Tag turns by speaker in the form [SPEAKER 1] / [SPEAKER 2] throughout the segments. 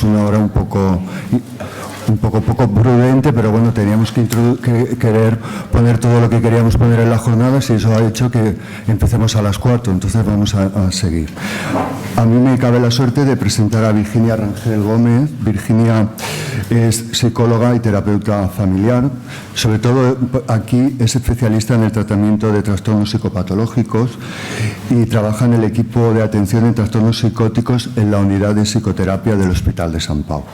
[SPEAKER 1] es una hora un poco prudente, pero bueno, teníamos que querer poner todo lo que queríamos poner en la jornada, y eso ha hecho que empecemos a las 4, entonces vamos a seguir. A mí me cabe la suerte de presentar a Virginia Rangel Gómez. Virginia es psicóloga y terapeuta familiar, sobre todo aquí es especialista en el tratamiento de trastornos psicopatológicos y trabaja en el equipo de atención en trastornos psicóticos en la unidad de psicoterapia del Hospital de Sant Pau.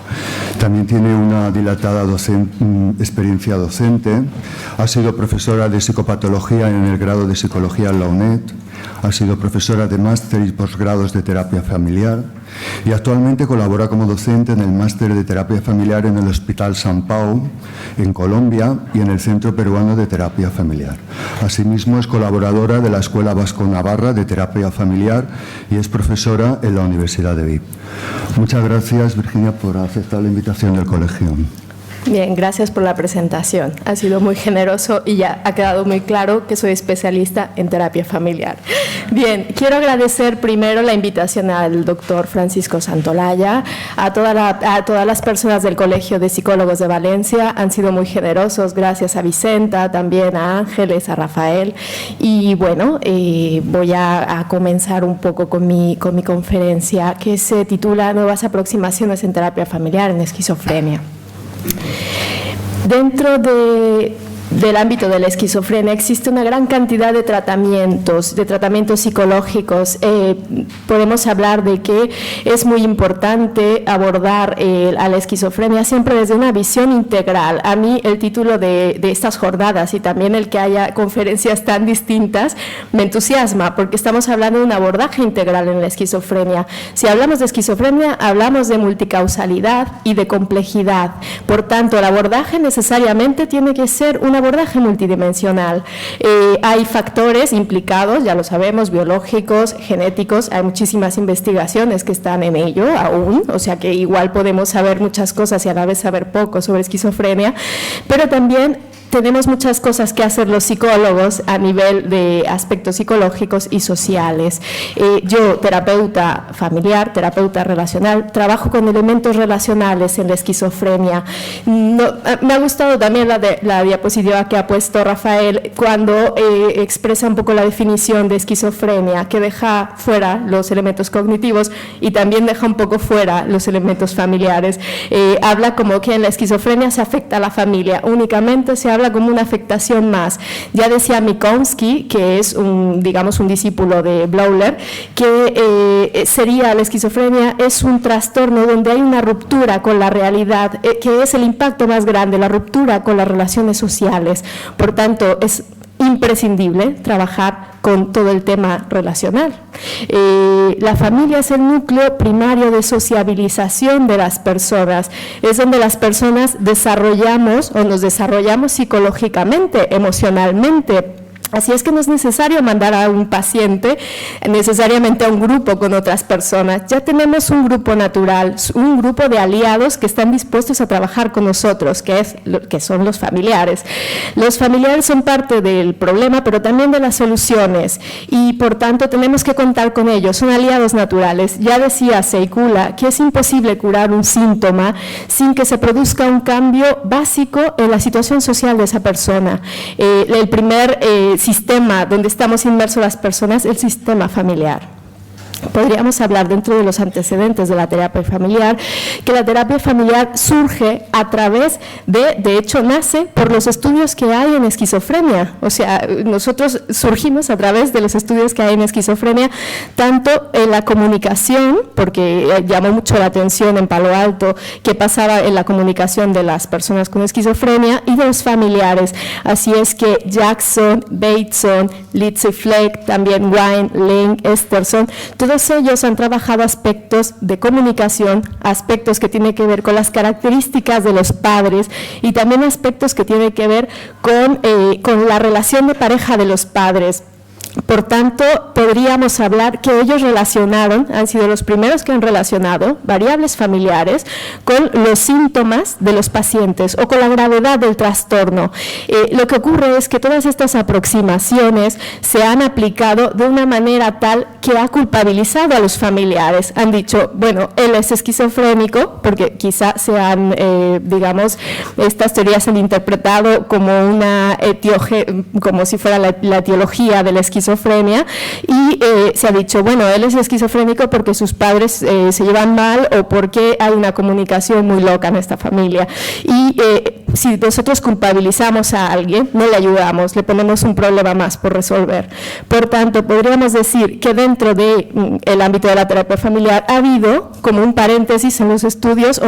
[SPEAKER 1] También tiene una dilatada experiencia docente, ha sido profesora de psicopatología en el grado de psicología en la UNED, ha sido profesora de máster y posgrados de terapia familiar y actualmente colabora como docente en el máster de terapia familiar en el Hospital Sant Pau, en Colombia, y en el Centro Peruano de Terapia Familiar. Asimismo, es colaboradora de la Escuela Vasco-Navarra de Terapia Familiar y es profesora en la Universidad de Vic. Muchas gracias, Virginia, por aceptar la invitación del colegio.
[SPEAKER 2] Bien, gracias por la presentación. Ha sido muy generoso y ya ha quedado muy claro que soy especialista en terapia familiar. Bien, quiero agradecer primero la invitación al doctor Francisco Santolaya, a todas las personas del Colegio de Psicólogos de Valencia. Han sido muy generosos, gracias a Vicenta, también a Ángeles, a Rafael. Y bueno, voy a comenzar un poco con mi conferencia, que se titula Nuevas aproximaciones en terapia familiar en esquizofrenia. Dentro del ámbito de la esquizofrenia existe una gran cantidad de tratamientos psicológicos. Podemos hablar de que es muy importante abordar a la esquizofrenia siempre desde una visión integral. A mí el título de estas jornadas y también el que haya conferencias tan distintas me entusiasma, porque estamos hablando de un abordaje integral en la esquizofrenia. Si hablamos de esquizofrenia, hablamos de multicausalidad y de complejidad. Por tanto, el abordaje necesariamente tiene que ser un abordaje multidimensional. Hay factores implicados, ya lo sabemos, biológicos, genéticos, hay muchísimas investigaciones que están en ello aún, o sea que igual podemos saber muchas cosas y a la vez saber poco sobre esquizofrenia, pero también tenemos muchas cosas que hacer los psicólogos a nivel de aspectos psicológicos y sociales. Yo, terapeuta familiar, terapeuta relacional, trabajo con elementos relacionales en la esquizofrenia. Me ha gustado también la diapositiva que ha puesto Rafael cuando expresa un poco la definición de esquizofrenia, que deja fuera los elementos cognitivos y también deja un poco fuera los elementos familiares. Habla como que en la esquizofrenia se afecta a la familia, únicamente se habla como una afectación más. Ya decía Minkowski, que es un discípulo de Blauler, que sería la esquizofrenia es un trastorno donde hay una ruptura con la realidad, que es el impacto más grande, la ruptura con las relaciones sociales. Por tanto, es imprescindible trabajar con todo el tema relacional. La familia es el núcleo primario de sociabilización de las personas, es donde las personas desarrollamos o nos desarrollamos psicológicamente, emocionalmente. Así es que no es necesario mandar a un paciente necesariamente a un grupo con otras personas. Ya tenemos un grupo natural, un grupo de aliados que están dispuestos a trabajar con nosotros, que son los familiares. Los familiares son parte del problema, pero también de las soluciones, y por tanto tenemos que contar con ellos, son aliados naturales. Ya decía Seikula que es imposible curar un síntoma sin que se produzca un cambio básico en la situación social de esa persona. El primer sistema donde estamos inmersos las personas, el sistema familiar. Podríamos hablar dentro de los antecedentes de la terapia familiar, que la terapia familiar surge a través de hecho nace por los estudios que hay en esquizofrenia. O sea, nosotros surgimos a través de los estudios que hay en esquizofrenia, tanto en la comunicación, porque llamó mucho la atención en Palo Alto qué pasaba en la comunicación de las personas con esquizofrenia y de los familiares. Así es que Jackson, Bateson, Lindsay Fleck, también Wine, Link, Esterson, todos ellos han trabajado aspectos de comunicación, aspectos que tienen que ver con las características de los padres y también aspectos que tienen que ver con la relación de pareja de los padres. Por tanto, podríamos hablar que ellos han sido los primeros que han relacionado variables familiares con los síntomas de los pacientes o con la gravedad del trastorno. Lo que ocurre es que todas estas aproximaciones se han aplicado de una manera tal que ha culpabilizado a los familiares. Han dicho, bueno, él es esquizofrénico, porque quizá digamos, estas teorías se han interpretado como como si fuera la etiología de la esquizofrenia, y se ha dicho, bueno, él es esquizofrénico porque sus padres se llevan mal o porque hay una comunicación muy loca en esta familia. Y si nosotros culpabilizamos a alguien, no le ayudamos, le ponemos un problema más por resolver. Por tanto, podríamos decir que dentro del ámbito de la terapia familiar ha habido como un paréntesis en los estudios o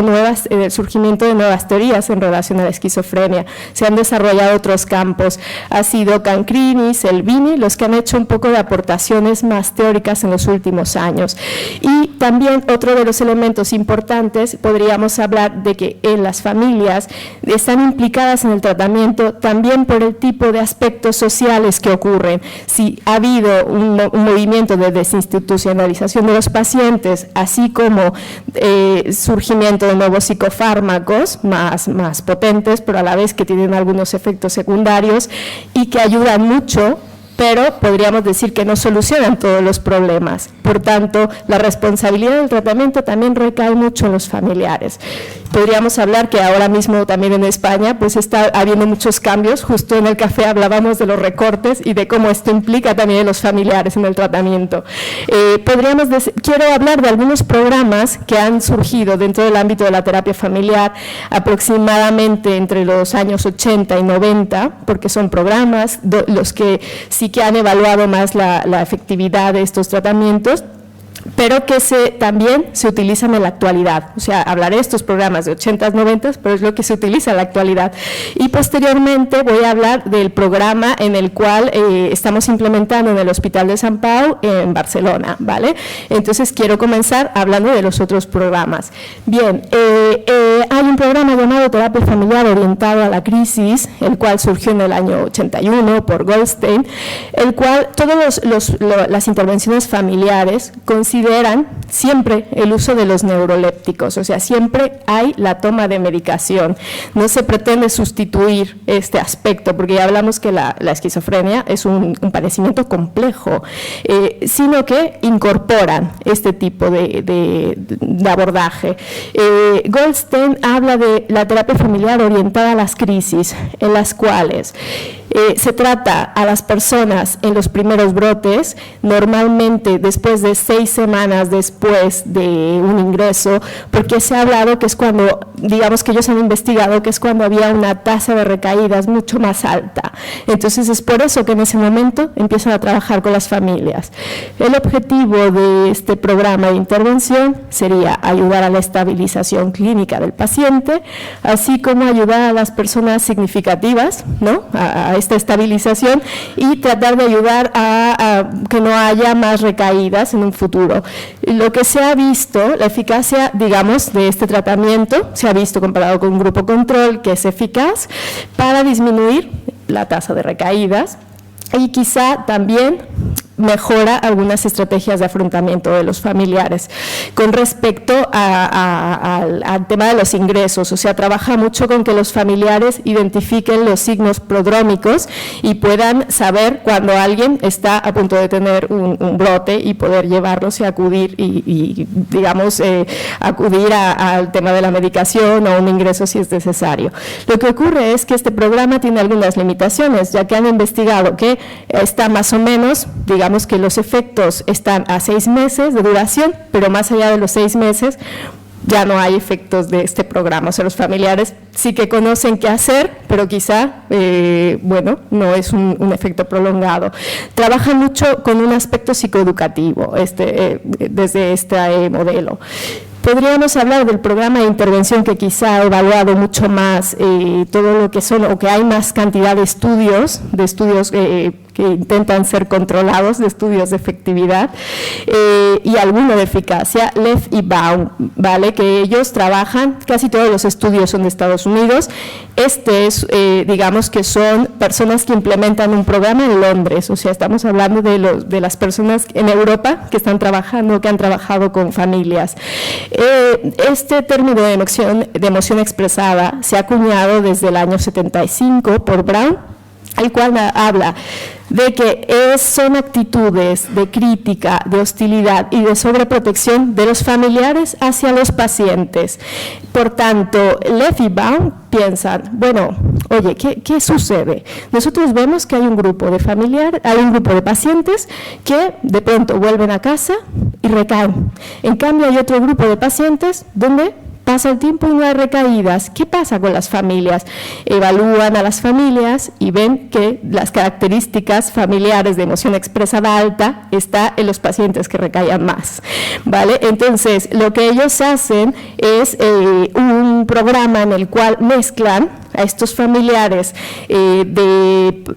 [SPEAKER 2] el surgimiento de nuevas teorías en relación a la esquizofrenia. Se han desarrollado otros campos. Ha sido Cancrini, Selvini, los que han hecho un poco de aportaciones más teóricas en los últimos años. Y también otro de los elementos importantes, podríamos hablar de que en las familias están implicadas en el tratamiento también por el tipo de aspectos sociales que ocurren. Si ha habido un movimiento de desinstitucionalización de los pacientes, así como surgimiento de nuevos psicofármacos más potentes, pero a la vez que tienen algunos efectos secundarios y que ayudan mucho, pero podríamos decir que no solucionan todos los problemas. Por tanto, la responsabilidad del tratamiento también recae mucho en los familiares. Podríamos hablar que ahora mismo también en España pues está habiendo muchos cambios. Justo en el café hablábamos de los recortes y de cómo esto implica también a los familiares en el tratamiento. Quiero hablar de algunos programas que han surgido dentro del ámbito de la terapia familiar aproximadamente entre los años 80 y 90, porque son programas los que sí que han evaluado más la efectividad de estos tratamientos, pero que también se utilizan en la actualidad. O sea, hablaré de estos programas de 80s, 90s, pero es lo que se utiliza en la actualidad. Y posteriormente voy a hablar del programa en el cual estamos implementando en el Hospital de Sant Pau en Barcelona, ¿vale? Entonces quiero comenzar hablando de los otros programas. Bien, hay un programa llamado Terapia Familiar Orientado a la Crisis, el cual surgió en el año 81 por Goldstein, el cual todas las intervenciones familiares consideran siempre el uso de los neurolépticos, o sea, siempre hay la toma de medicación. No se pretende sustituir este aspecto, porque ya hablamos que la esquizofrenia es un padecimiento complejo, sino que incorporan este tipo de abordaje. Goldstein habla de la terapia familiar orientada a las crisis, en las cuales se trata a las personas en los primeros brotes, normalmente después de 6 semanas después de un ingreso, porque se ha hablado que es cuando, digamos que ellos han investigado que es cuando había una tasa de recaídas mucho más alta. Entonces es por eso que en ese momento empiezan a trabajar con las familias. El objetivo de este programa de intervención sería ayudar a la estabilización clínica del paciente, así como ayudar a las personas significativas, ¿no?, a esta estabilización, y tratar de ayudar a que no haya más recaídas en un futuro. Lo que se ha visto, la eficacia, digamos, de este tratamiento, se ha visto comparado con un grupo control que es eficaz para disminuir la tasa de recaídas y quizá también mejora algunas estrategias de afrontamiento de los familiares. Con respecto al tema de los ingresos, o sea, trabaja mucho con que los familiares identifiquen los signos prodrómicos y puedan saber cuando alguien está a punto de tener un brote y poder llevarlos y acudir digamos, acudir al tema de la medicación o un ingreso si es necesario. Lo que ocurre es que este programa tiene algunas limitaciones, ya que han investigado que está más o menos, digamos, que los efectos están a 6 meses de duración, pero más allá de los 6 meses ya no hay efectos de este programa. O sea, los familiares sí que conocen qué hacer, pero quizá, bueno, no es un efecto prolongado. Trabaja mucho con un aspecto psicoeducativo desde este modelo. Podríamos hablar del programa de intervención que quizá ha evaluado mucho más todo lo que son, o que hay más cantidad de estudios que que intentan ser controlados, de estudios de efectividad, y alguno de eficacia, Leff y Baum, ¿vale? Que ellos trabajan, casi todos los estudios son de Estados Unidos. Este es, digamos que son personas que implementan un programa en Londres, o sea, estamos hablando de las personas en Europa que están trabajando, que han trabajado con familias. Este término de emoción expresada se ha acuñado desde el año 75 por Brown, el cual habla de que son actitudes de crítica, de hostilidad y de sobreprotección de los familiares hacia los pacientes. Por tanto, Leff y Baum piensan, bueno, oye, ¿qué sucede? Nosotros vemos que hay un grupo de pacientes que de pronto vuelven a casa y recaen. En cambio, hay otro grupo de pacientes donde pasa el tiempo y no hay recaídas. ¿Qué pasa con las familias? Evalúan a las familias y ven que las características familiares de emoción expresada alta está en los pacientes que recaían más, ¿vale? Entonces, lo que ellos hacen es un programa en el cual mezclan a estos familiares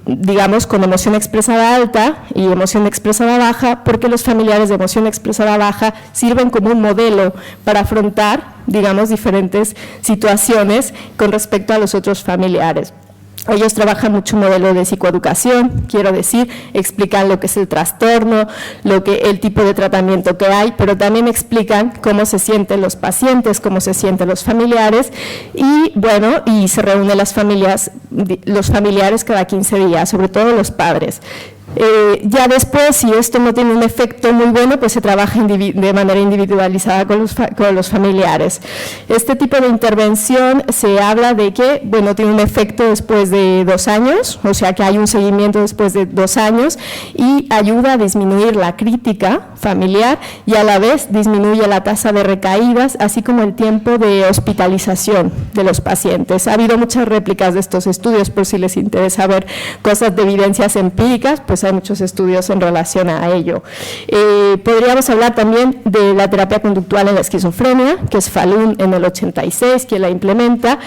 [SPEAKER 2] digamos, con emoción expresada alta y emoción expresada baja, porque los familiares de emoción expresada baja sirven como un modelo para afrontar, digamos, diferentes situaciones con respecto a los otros familiares. Ellos trabajan mucho un modelo de psicoeducación, quiero decir, explican lo que es el trastorno, el tipo de tratamiento que hay, pero también explican cómo se sienten los pacientes, cómo se sienten los familiares y, bueno, y se reúnen los familiares cada 15 días, sobre todo los padres. Ya después, si esto no tiene un efecto muy bueno, pues se trabaja de manera individualizada con los familiares. Este tipo de intervención se habla de que, bueno, tiene un efecto después de 2 años, o sea que hay un seguimiento después de 2 años y ayuda a disminuir la crítica familiar y a la vez disminuye la tasa de recaídas, así como el tiempo de hospitalización de los pacientes. Ha habido muchas réplicas de estos estudios, por si les interesa ver cosas de evidencias empíricas, pues hay muchos estudios en relación a ello. Podríamos hablar también de la terapia conductual en la esquizofrenia, que es Falun en el 86, quien la implementa,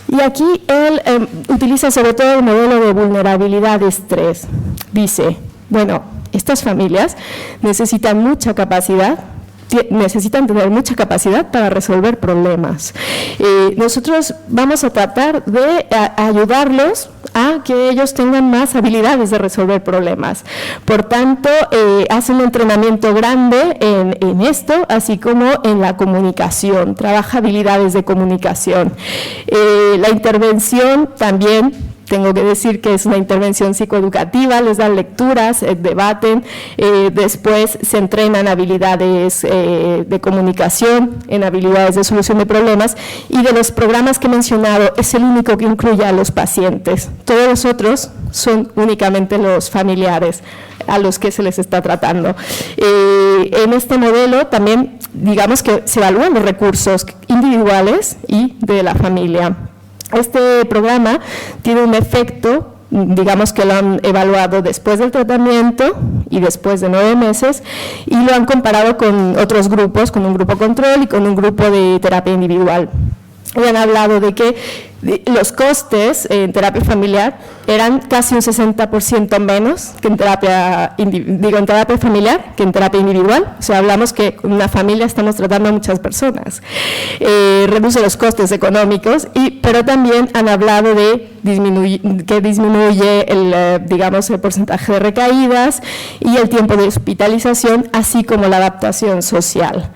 [SPEAKER 2] y aquí él utiliza sobre todo el modelo de vulnerabilidad de estrés. Dice, bueno, estas familias necesitan tener mucha capacidad para resolver problemas. Nosotros vamos a tratar de ayudarlos a que ellos tengan más habilidades de resolver problemas. Por tanto, hace un entrenamiento grande en esto, así como en la comunicación, trabaja habilidades de comunicación. La intervención también, tengo que decir que es una intervención psicoeducativa, les dan lecturas, debaten, después se entrenan habilidades de comunicación, en habilidades de solución de problemas, y de los programas que he mencionado es el único que incluye a los pacientes. Todos los otros son únicamente los familiares a los que se les está tratando. En este modelo también, digamos que se evalúan los recursos individuales y de la familia. Este programa tiene un efecto, digamos que lo han evaluado después del tratamiento y después de 9 meses y lo han comparado con otros grupos, con un grupo control y con un grupo de terapia individual. Y han hablado de que los costes en terapia familiar eran casi un 60% menos que en terapia familiar que en terapia individual. O sea, hablamos que con una familia estamos tratando a muchas personas. Reduce los costes económicos, pero también han hablado de que disminuye el porcentaje de recaídas y el tiempo de hospitalización, así como la adaptación social.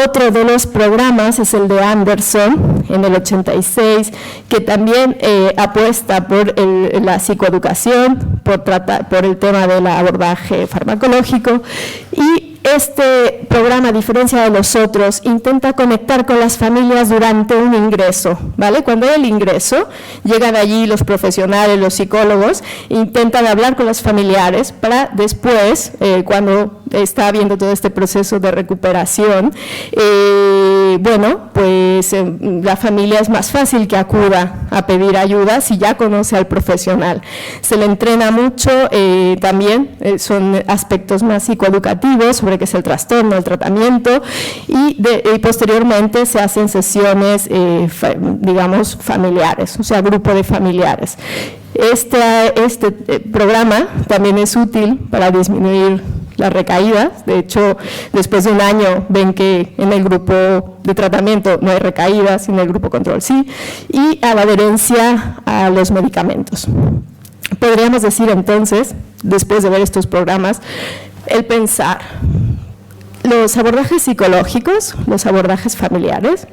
[SPEAKER 2] Otro de los programas es el de Anderson en el 86, que también apuesta por la psicoeducación, por el tema del abordaje farmacológico, y este programa, a diferencia de los otros, intenta conectar con las familias durante un ingreso, ¿vale? Cuando hay el ingreso, llegan allí los profesionales, los psicólogos, intentan hablar con los familiares para después, cuando está habiendo todo este proceso de recuperación, la familia es más fácil que acuda a pedir ayuda si ya conoce al profesional. Se le entrena mucho, también son aspectos más psicoeducativos sobre qué es el trastorno, el tratamiento, y posteriormente se hacen sesiones, familiares, o sea, grupo de familiares. Este programa también es útil para disminuir las recaídas. De hecho, después de un año ven que en el grupo de tratamiento no hay recaídas, en el grupo control sí, y a la adherencia a los medicamentos. Podríamos decir entonces, después de ver estos programas, el pensar, los abordajes psicológicos, los abordajes familiares,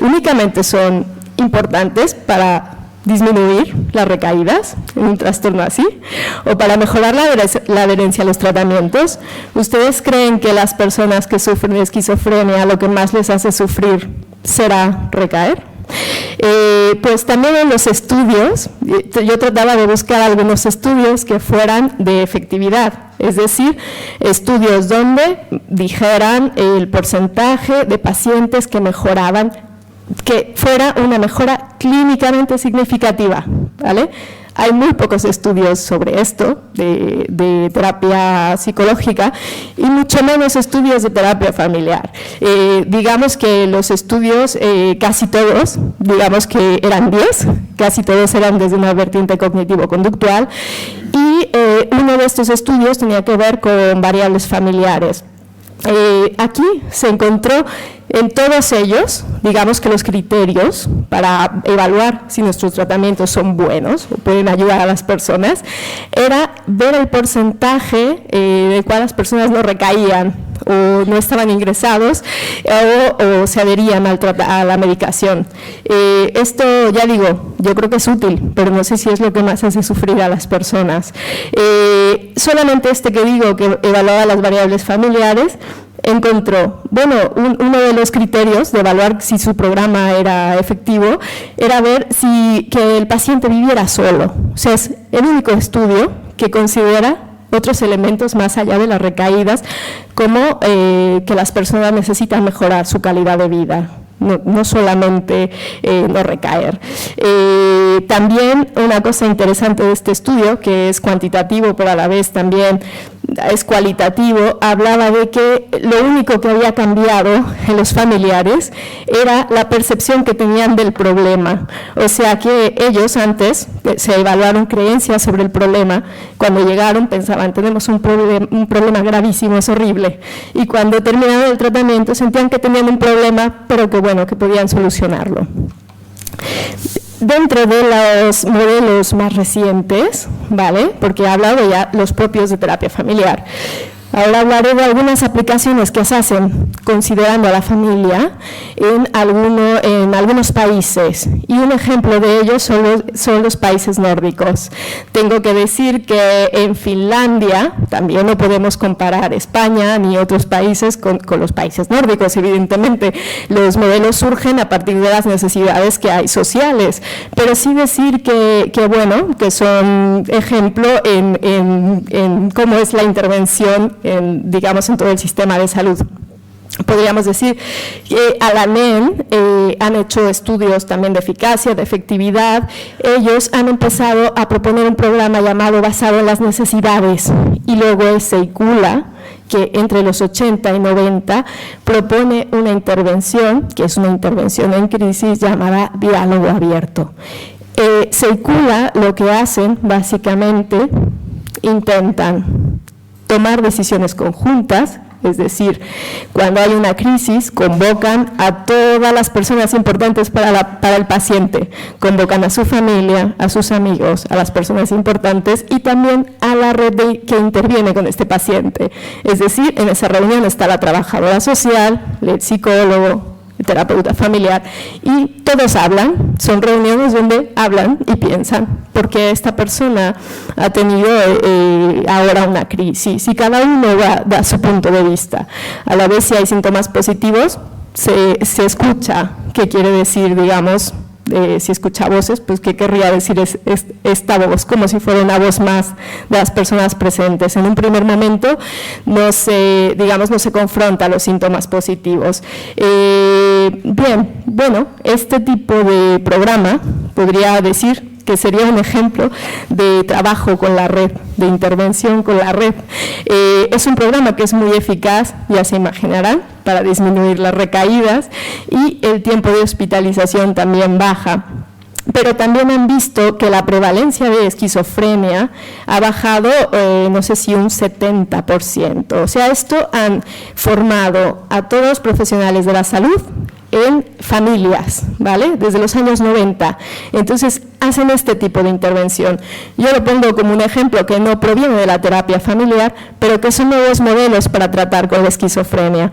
[SPEAKER 2] únicamente son importantes para disminuir las recaídas en un trastorno así, o para mejorar la adherencia a los tratamientos. ¿Ustedes creen que las personas que sufren de esquizofrenia lo que más les hace sufrir será recaer? Pues también en los estudios, yo trataba de buscar algunos estudios que fueran de efectividad, es decir, estudios donde dijeran el porcentaje de pacientes que mejoraban, que fuera una mejora clínicamente significativa, ¿vale? Hay muy pocos estudios sobre esto, de terapia psicológica, y mucho menos estudios de terapia familiar. Digamos que los estudios, casi todos, digamos que eran 10, casi todos eran desde una vertiente cognitivo-conductual, y uno de estos estudios tenía que ver con variables familiares. Aquí se encontró en todos ellos, digamos que los criterios para evaluar si nuestros tratamientos son buenos o pueden ayudar a las personas, era ver el porcentaje de cuál las personas no recaían o no estaban ingresados o se adherían a la medicación. Esto, ya digo, yo creo que es útil, pero no sé si es lo que más hace sufrir a las personas. Solamente este que digo, que evaluaba las variables familiares, encontró, bueno, uno de los criterios de evaluar si su programa era efectivo era ver si que el paciente viviera solo. O sea, es el único estudio que considera otros elementos más allá de las recaídas, como que las personas necesitan mejorar su calidad de vida. No solamente no recaer. También una cosa interesante de este estudio, que es cuantitativo pero a la vez también es cualitativo, hablaba de que lo único que había cambiado en los familiares era la percepción que tenían del problema. O sea que ellos antes se evaluaron creencias sobre el problema, cuando llegaron pensaban tenemos un problema gravísimo, es horrible, y cuando terminaron el tratamiento sentían que tenían un problema, pero que bueno, que podían solucionarlo. Dentro de los modelos más recientes, ¿vale? Porque he hablado ya los propios de terapia familiar. Ahora hablaré de algunas aplicaciones que se hacen considerando a la familia en algunos países, y un ejemplo de ellos son los países nórdicos. Tengo que decir que en Finlandia, también no podemos comparar España ni otros países con los países nórdicos, evidentemente los modelos surgen a partir de las necesidades que hay sociales, pero sí decir que son ejemplo en cómo es la intervención digamos en todo el sistema de salud. Podríamos decir que a la NEN han hecho estudios también de eficacia, de efectividad. Ellos han empezado a proponer un programa llamado Basado en las Necesidades, y luego es Seikula, que entre los 80 y 90 propone una intervención, que es una intervención en crisis llamada diálogo abierto. Seikula lo que hacen básicamente, intentan tomar decisiones conjuntas, es decir, cuando hay una crisis convocan a todas las personas importantes para el paciente, convocan a su familia, a sus amigos, a las personas importantes y también a la red que interviene con este paciente. Es decir, en esa reunión está la trabajadora social, el psicólogo, el terapeuta familiar, y todos hablan, son reuniones donde hablan y piensan, porque esta persona ha tenido ahora una crisis, y cada uno da su punto de vista. A la vez, si hay síntomas positivos, se escucha qué quiere decir, digamos, si escucha voces, pues qué querría decir esta voz, como si fuera una voz más de las personas presentes. En un primer momento no se confronta los síntomas positivos. Bien, bueno, este tipo de programa podría decir que sería un ejemplo de trabajo con la red, de intervención con la red. Es un programa que es muy eficaz, ya se imaginarán, para disminuir las recaídas, y el tiempo de hospitalización también baja. pero también han visto que la prevalencia de esquizofrenia ha bajado, no sé si un 70%. O sea, esto han formado a todos los profesionales de la salud en familias, ¿vale? Desde los años 90. Entonces, hacen este tipo de intervención. Yo lo pongo como un ejemplo que no proviene de la terapia familiar, pero que son nuevos modelos para tratar con la esquizofrenia.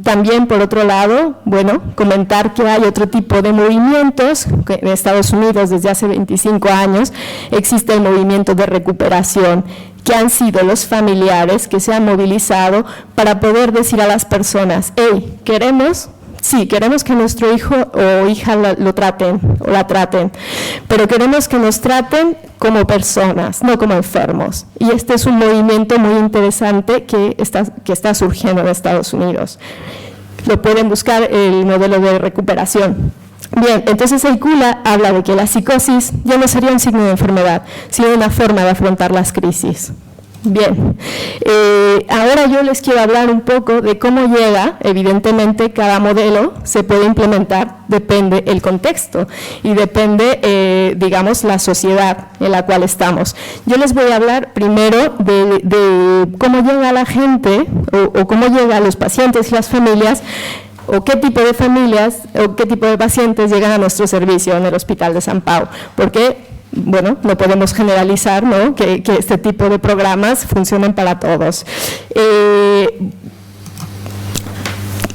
[SPEAKER 2] También, por otro lado, bueno, comentar que hay otro tipo de movimientos, que en Estados Unidos desde hace 25 años existe el movimiento de recuperación, que han sido los familiares que se han movilizado para poder decir a las personas, hey, queremos que nuestro hijo o hija lo traten o la traten, pero queremos que nos traten como personas, no como enfermos. Y este es un movimiento muy interesante que está surgiendo en Estados Unidos. Lo pueden buscar, el modelo de recuperación. Bien, entonces el Kula habla de que la psicosis ya no sería un signo de enfermedad, sino una forma de afrontar las crisis. Bien, ahora yo les quiero hablar un poco de cómo llega, evidentemente cada modelo se puede implementar, depende el contexto y depende, digamos, la sociedad en la cual estamos. Yo les voy a hablar primero de cómo llega la gente o cómo llegan los pacientes y las familias, o qué tipo de familias o qué tipo de pacientes llegan a nuestro servicio en el Hospital de Sant Pau, porque, bueno, no podemos generalizar, ¿no?, que este tipo de programas funcionen para todos.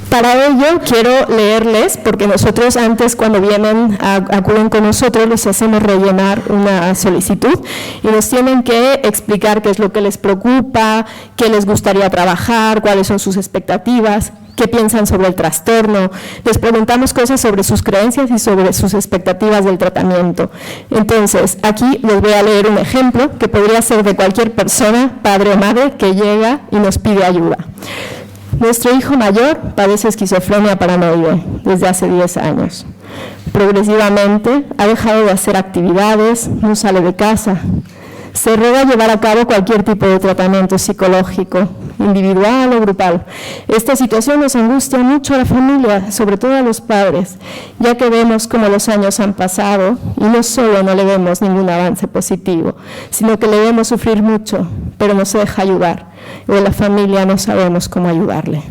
[SPEAKER 2] Para ello quiero leerles, porque nosotros antes cuando vienen, acuden con nosotros, les hacemos rellenar una solicitud y nos tienen que explicar qué es lo que les preocupa, qué les gustaría trabajar, cuáles son sus expectativas, qué piensan sobre el trastorno. Les preguntamos cosas sobre sus creencias y sobre sus expectativas del tratamiento. Entonces, aquí les voy a leer un ejemplo que podría ser de cualquier persona, padre o madre, que llega y nos pide ayuda. Nuestro hijo mayor padece esquizofrenia paranoide desde hace 10 años. Progresivamente ha dejado de hacer actividades, no sale de casa. Se ruega llevar a cabo cualquier tipo de tratamiento psicológico, individual o grupal. Esta situación nos angustia mucho a la familia, sobre todo a los padres, ya que vemos cómo los años han pasado y no solo no le vemos ningún avance positivo, sino que le vemos sufrir mucho, pero no se deja ayudar, o en la familia no sabemos cómo ayudarle.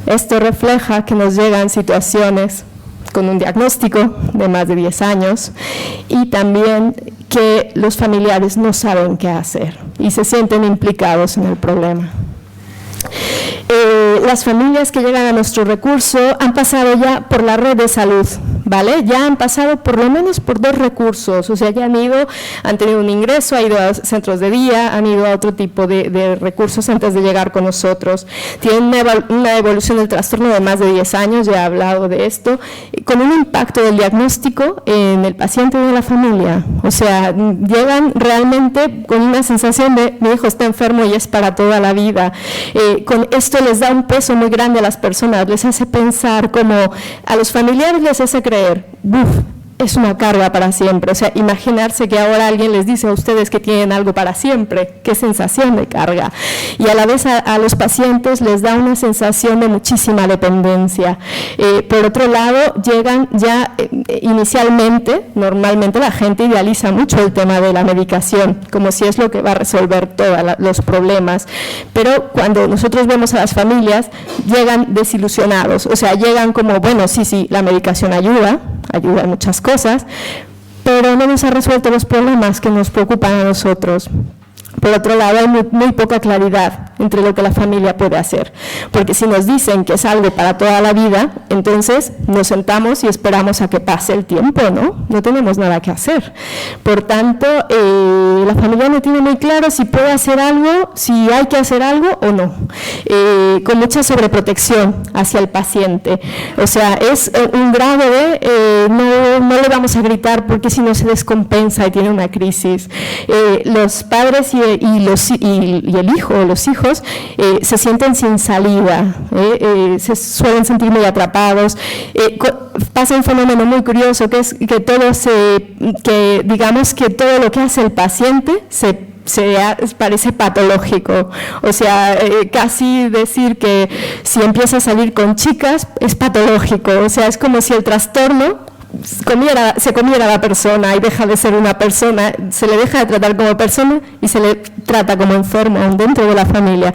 [SPEAKER 2] Esto refleja que nos llegan situaciones con un diagnóstico de más de 10 años y también que los familiares no saben qué hacer y se sienten implicados en el problema. Las familias que llegan a nuestro recurso han pasado ya por la red de salud, ¿vale? Ya han pasado por lo menos por 2 recursos, o sea, ya han tenido un ingreso, han ido a centros de día, han ido a otro tipo de recursos antes de llegar con nosotros. Tienen una evolución del trastorno de más de 10 años, ya he hablado de esto, con un impacto del diagnóstico en el paciente y en la familia. O sea, llegan realmente con una sensación de mi hijo está enfermo y es para toda la vida. Con esto les da un peso muy grande a las personas, les hace pensar como a los familiares les hace creer, es una carga para siempre. O sea, imaginarse que ahora alguien les dice a ustedes que tienen algo para siempre, qué sensación de carga. Y a la vez a los pacientes les da una sensación de muchísima dependencia. Por otro lado, llegan ya inicialmente, normalmente la gente idealiza mucho el tema de la medicación, como si es lo que va a resolver todos los problemas. Pero cuando nosotros vemos a las familias, llegan desilusionados. O sea, llegan como, bueno, sí, la medicación ayuda en muchas cosas, pero no nos ha resuelto los problemas que nos preocupan a nosotros. Por otro lado, hay muy poca claridad entre lo que la familia puede hacer, porque si nos dicen que es algo para toda la vida, entonces nos sentamos y esperamos a que pase el tiempo, ¿no? No tenemos nada que hacer. Por tanto, la familia no tiene muy claro si puede hacer algo, si hay que hacer algo o no, con mucha sobreprotección hacia el paciente. O sea, es un grado de no le vamos a gritar porque si no se descompensa y tiene una crisis. Los padres y el hijo o los hijos se sienten sin salida, se suelen sentir muy atrapados. Pasa un fenómeno muy curioso que es que digamos que todo lo que hace el paciente parece patológico. O sea, casi decir que si empieza a salir con chicas es patológico. O sea, es como si el trastorno se comiera a la persona y deja de ser una persona, se le deja de tratar como persona y se le trata como enfermo dentro de la familia.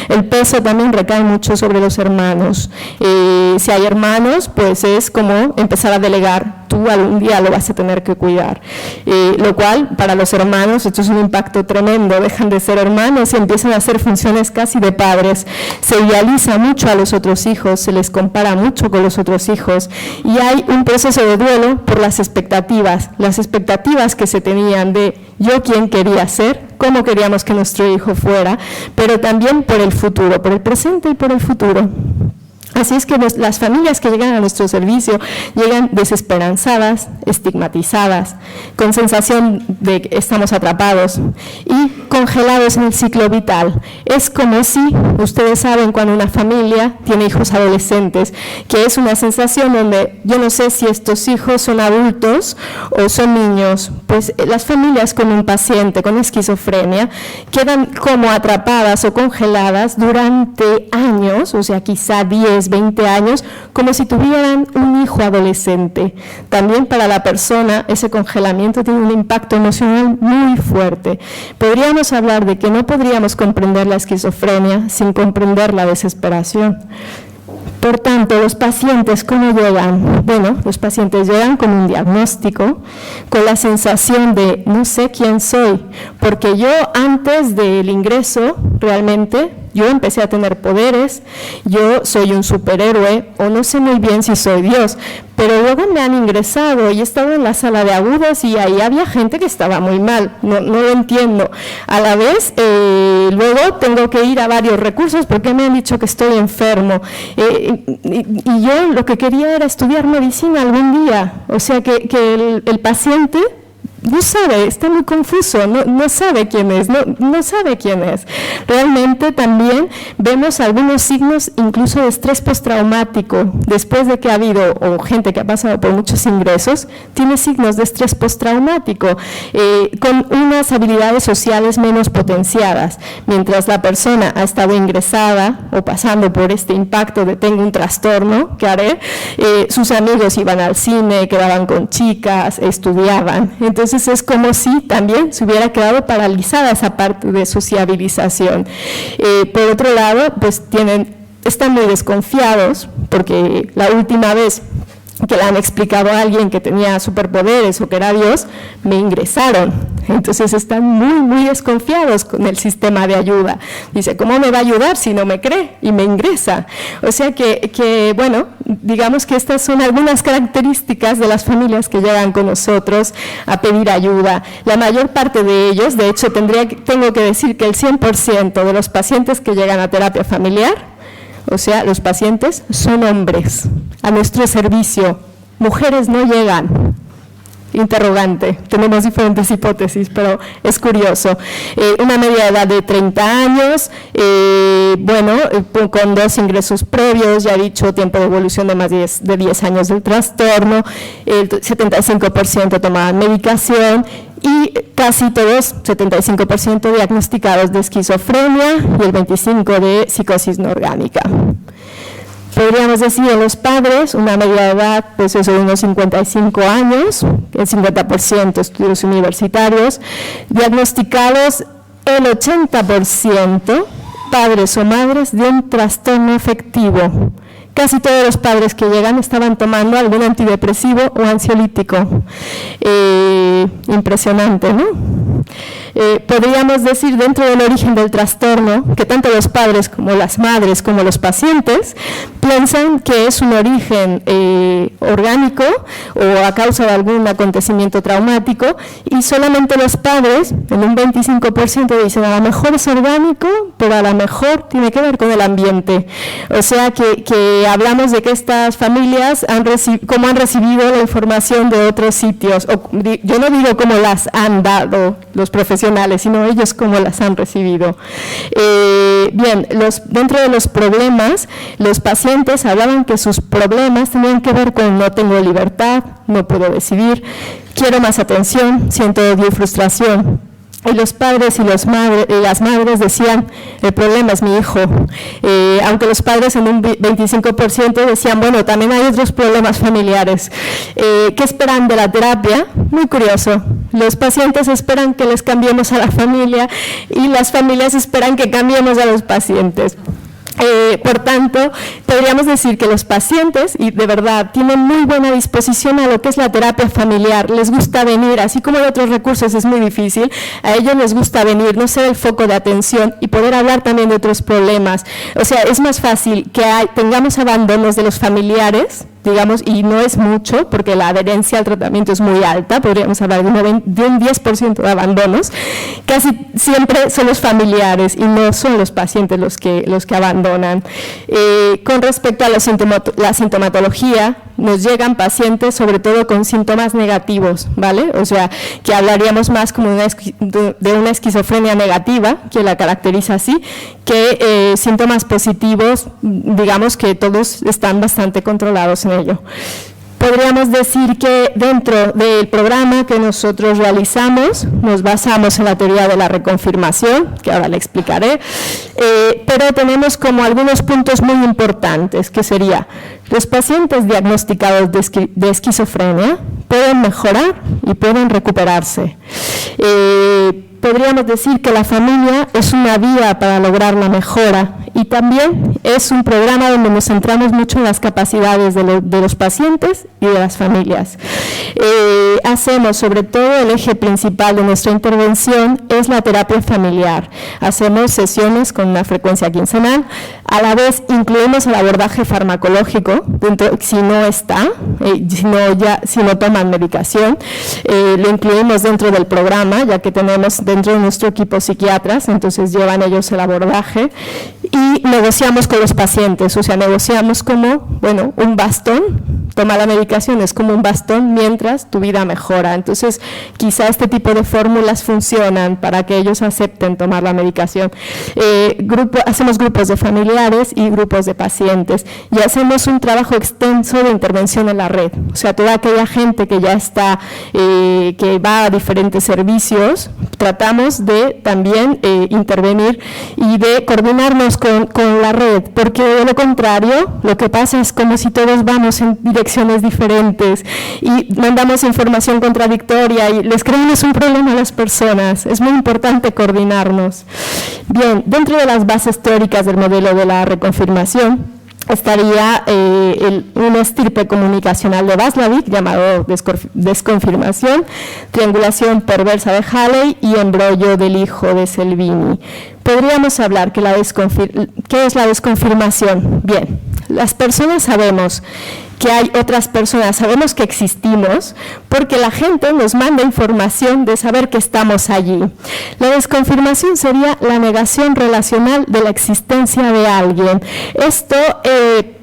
[SPEAKER 2] El peso también recae mucho sobre los hermanos. Si hay hermanos, pues es como empezar a delegar. Tú algún día lo vas a tener que cuidar. Lo cual, para los hermanos, esto es un impacto tremendo. Dejan de ser hermanos y empiezan a hacer funciones casi de padres. Se idealiza mucho a los otros hijos, se les compara mucho con los otros hijos. Y hay un proceso de duelo por las expectativas que se tenían de yo quién quería ser, cómo queríamos que nuestro hijo fuera, pero también por el futuro, por el presente y por el futuro. Así es que las familias que llegan a nuestro servicio llegan desesperanzadas, estigmatizadas, con sensación de que estamos atrapados y congelados en el ciclo vital. Es como si, ustedes saben, cuando una familia tiene hijos adolescentes, que es una sensación donde yo no sé si estos hijos son adultos o son niños. Pues las familias con un paciente con esquizofrenia quedan como atrapadas o congeladas durante años, o sea, quizá 10, 20 años, como si tuvieran un hijo adolescente. También para la persona ese congelamiento tiene un impacto emocional muy fuerte. Podríamos hablar de que no podríamos comprender la esquizofrenia sin comprender la desesperación. Por tanto, los pacientes, ¿cómo llegan? Bueno, los pacientes llegan con un diagnóstico, con la sensación de no sé quién soy, porque yo antes del ingreso realmente yo empecé a tener poderes, yo soy un superhéroe o no sé muy bien si soy Dios, pero luego me han ingresado y he estado en la sala de agudos y ahí había gente que estaba muy mal, no lo entiendo. A la vez, luego tengo que ir a varios recursos porque me han dicho que estoy enfermo y yo lo que quería era estudiar medicina algún día, o sea que el paciente no sabe, está muy confuso, no sabe quién es, no sabe quién es. Realmente también vemos algunos signos incluso de estrés postraumático, después de que ha habido, o gente que ha pasado por muchos ingresos, tiene signos de estrés postraumático, con unas habilidades sociales menos potenciadas. Mientras la persona ha estado ingresada o pasando por este impacto de tengo un trastorno, ¿qué haré? Sus amigos iban al cine, quedaban con chicas, estudiaban. Entonces es como si también se hubiera quedado paralizada esa parte de sociabilización. Por otro lado, pues están muy desconfiados porque la última vez que le han explicado a alguien que tenía superpoderes o que era Dios, me ingresaron. Entonces están muy, muy desconfiados con el sistema de ayuda. Dice, ¿cómo me va a ayudar si no me cree? Y me ingresa. O sea que bueno, digamos que estas son algunas características de las familias que llegan con nosotros a pedir ayuda. La mayor parte de ellos, de hecho, tengo que decir que el 100% de los pacientes que llegan a terapia familiar, o sea, los pacientes son hombres a nuestro servicio, mujeres no llegan. Interrogante, tenemos diferentes hipótesis, pero es curioso. Una media edad de 30 años, con 2 ingresos previos, ya he dicho, tiempo de evolución de más de 10 años del trastorno, el 75% tomaban medicación y casi todos, 75% diagnosticados de esquizofrenia y el 25% de psicosis no orgánica. Podríamos decir en los padres, una media edad pues eso, de unos 55 años, el 50% estudios universitarios, diagnosticados el 80% padres o madres de un trastorno afectivo. Casi todos los padres que llegan estaban tomando algún antidepresivo o ansiolítico. Impresionante, ¿no? Podríamos decir dentro del origen del trastorno que tanto los padres como las madres como los pacientes piensan que es un origen orgánico o a causa de algún acontecimiento traumático y solamente los padres, en un 25% dicen a lo mejor es orgánico, pero a lo mejor tiene que ver con el ambiente. O sea que hablamos de que estas familias cómo han recibido la información de otros sitios. Yo no digo cómo las han dado los profesionales, sino ellos cómo las han recibido. Bien, dentro de los problemas, los pacientes hablaban que sus problemas tenían que ver con no tengo libertad, no puedo decidir, quiero más atención, siento odio y frustración. Y los padres y las madres decían, el problema es mi hijo. Aunque los padres en un 25% decían, bueno, también hay otros problemas familiares. ¿Qué esperan de la terapia? Muy curioso. Los pacientes esperan que les cambiemos a la familia y las familias esperan que cambiemos a los pacientes. Por tanto, podríamos decir que los pacientes, y de verdad, tienen muy buena disposición a lo que es la terapia familiar, les gusta venir, así como de otros recursos es muy difícil, a ellos les gusta venir, no ser el foco de atención y poder hablar también de otros problemas. O sea, es más fácil que tengamos abandonos de los familiares, digamos, y no es mucho, porque la adherencia al tratamiento es muy alta, podríamos hablar de un 10% de abandonos, casi siempre son los familiares y no son los pacientes los que abandonan. Con respecto a la sintomatología, nos llegan pacientes sobre todo con síntomas negativos, ¿vale? O sea, que hablaríamos más como de una esquizofrenia negativa, que la caracteriza así, que síntomas positivos, digamos que todos están bastante controlados en ello. Podríamos decir que dentro del programa que nosotros realizamos, nos basamos en la teoría de la reconfirmación, que ahora le explicaré, pero tenemos como algunos puntos muy importantes, que sería, los pacientes diagnosticados de esquizofrenia pueden mejorar y pueden recuperarse. Podríamos decir que la familia es una vía para lograr la mejora y también es un programa donde nos centramos mucho en las capacidades de los pacientes y de las familias. Hacemos sobre todo el eje principal de nuestra intervención es la terapia familiar. Hacemos sesiones con una frecuencia quincenal, a la vez incluimos el abordaje farmacológico, si no está, si no toman medicación, lo incluimos dentro del programa, ya que tenemos dentro de nuestro equipo psiquiatras, entonces llevan ellos el abordaje y negociamos con los pacientes, o sea, negociamos como, bueno, un bastón, toma la medicación, es como un bastón mientras tu vida mejora. Entonces, quizá este tipo de fórmulas funcionan para que ellos acepten tomar la medicación. Hacemos grupos de familiares y grupos de pacientes y hacemos un trabajo extenso de intervención en la red, o sea, toda aquella gente que ya está, que va a diferentes servicios, tratamos de también intervenir y de coordinarnos con la red, porque de lo contrario, lo que pasa es como si todos vamos en direcciones diferentes y mandamos información contradictoria y les creamos un problema a las personas. Es muy importante coordinarnos. Bien, dentro de las bases teóricas del modelo de la reconfirmación, estaría una estirpe comunicacional de Václavic llamado desconfirmación, triangulación perversa de Halley y embrollo del hijo de Selvini. Podríamos hablar que ¿qué es la desconfirmación? Bien, las personas sabemos que hay otras personas, sabemos que existimos porque la gente nos manda información de saber que estamos allí. La desconfirmación sería la negación relacional de la existencia de alguien. Esto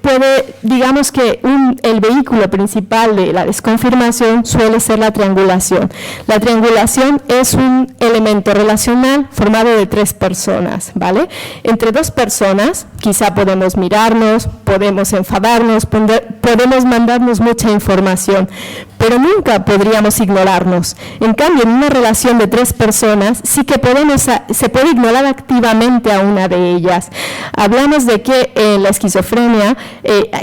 [SPEAKER 2] puede, digamos que el vehículo principal de la desconfirmación suele ser la triangulación. La triangulación es un elemento relacional formado de 3 personas, ¿vale? Entre 2 personas quizá podemos mirarnos, podemos enfadarnos, podemos mandarnos mucha información, pero nunca podríamos ignorarnos. En cambio, en una relación de 3 personas sí que se puede ignorar activamente a una de ellas. Hablamos de que en la esquizofrenia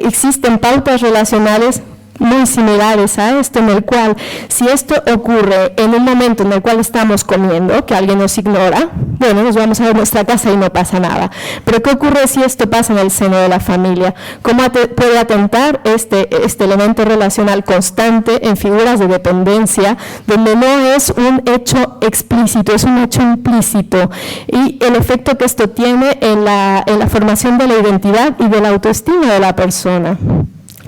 [SPEAKER 2] existen pautas relacionales muy similares a esto, en el cual si esto ocurre en un momento en el cual estamos comiendo, que alguien nos ignora, bueno, nos vamos a nuestra casa y no pasa nada. Pero ¿qué ocurre si esto pasa en el seno de la familia? ¿Cómo puede atentar este elemento relacional constante en figuras de dependencia, donde no es un hecho explícito, es un hecho implícito? Y el efecto que esto tiene en la formación de la identidad y de la autoestima de la persona.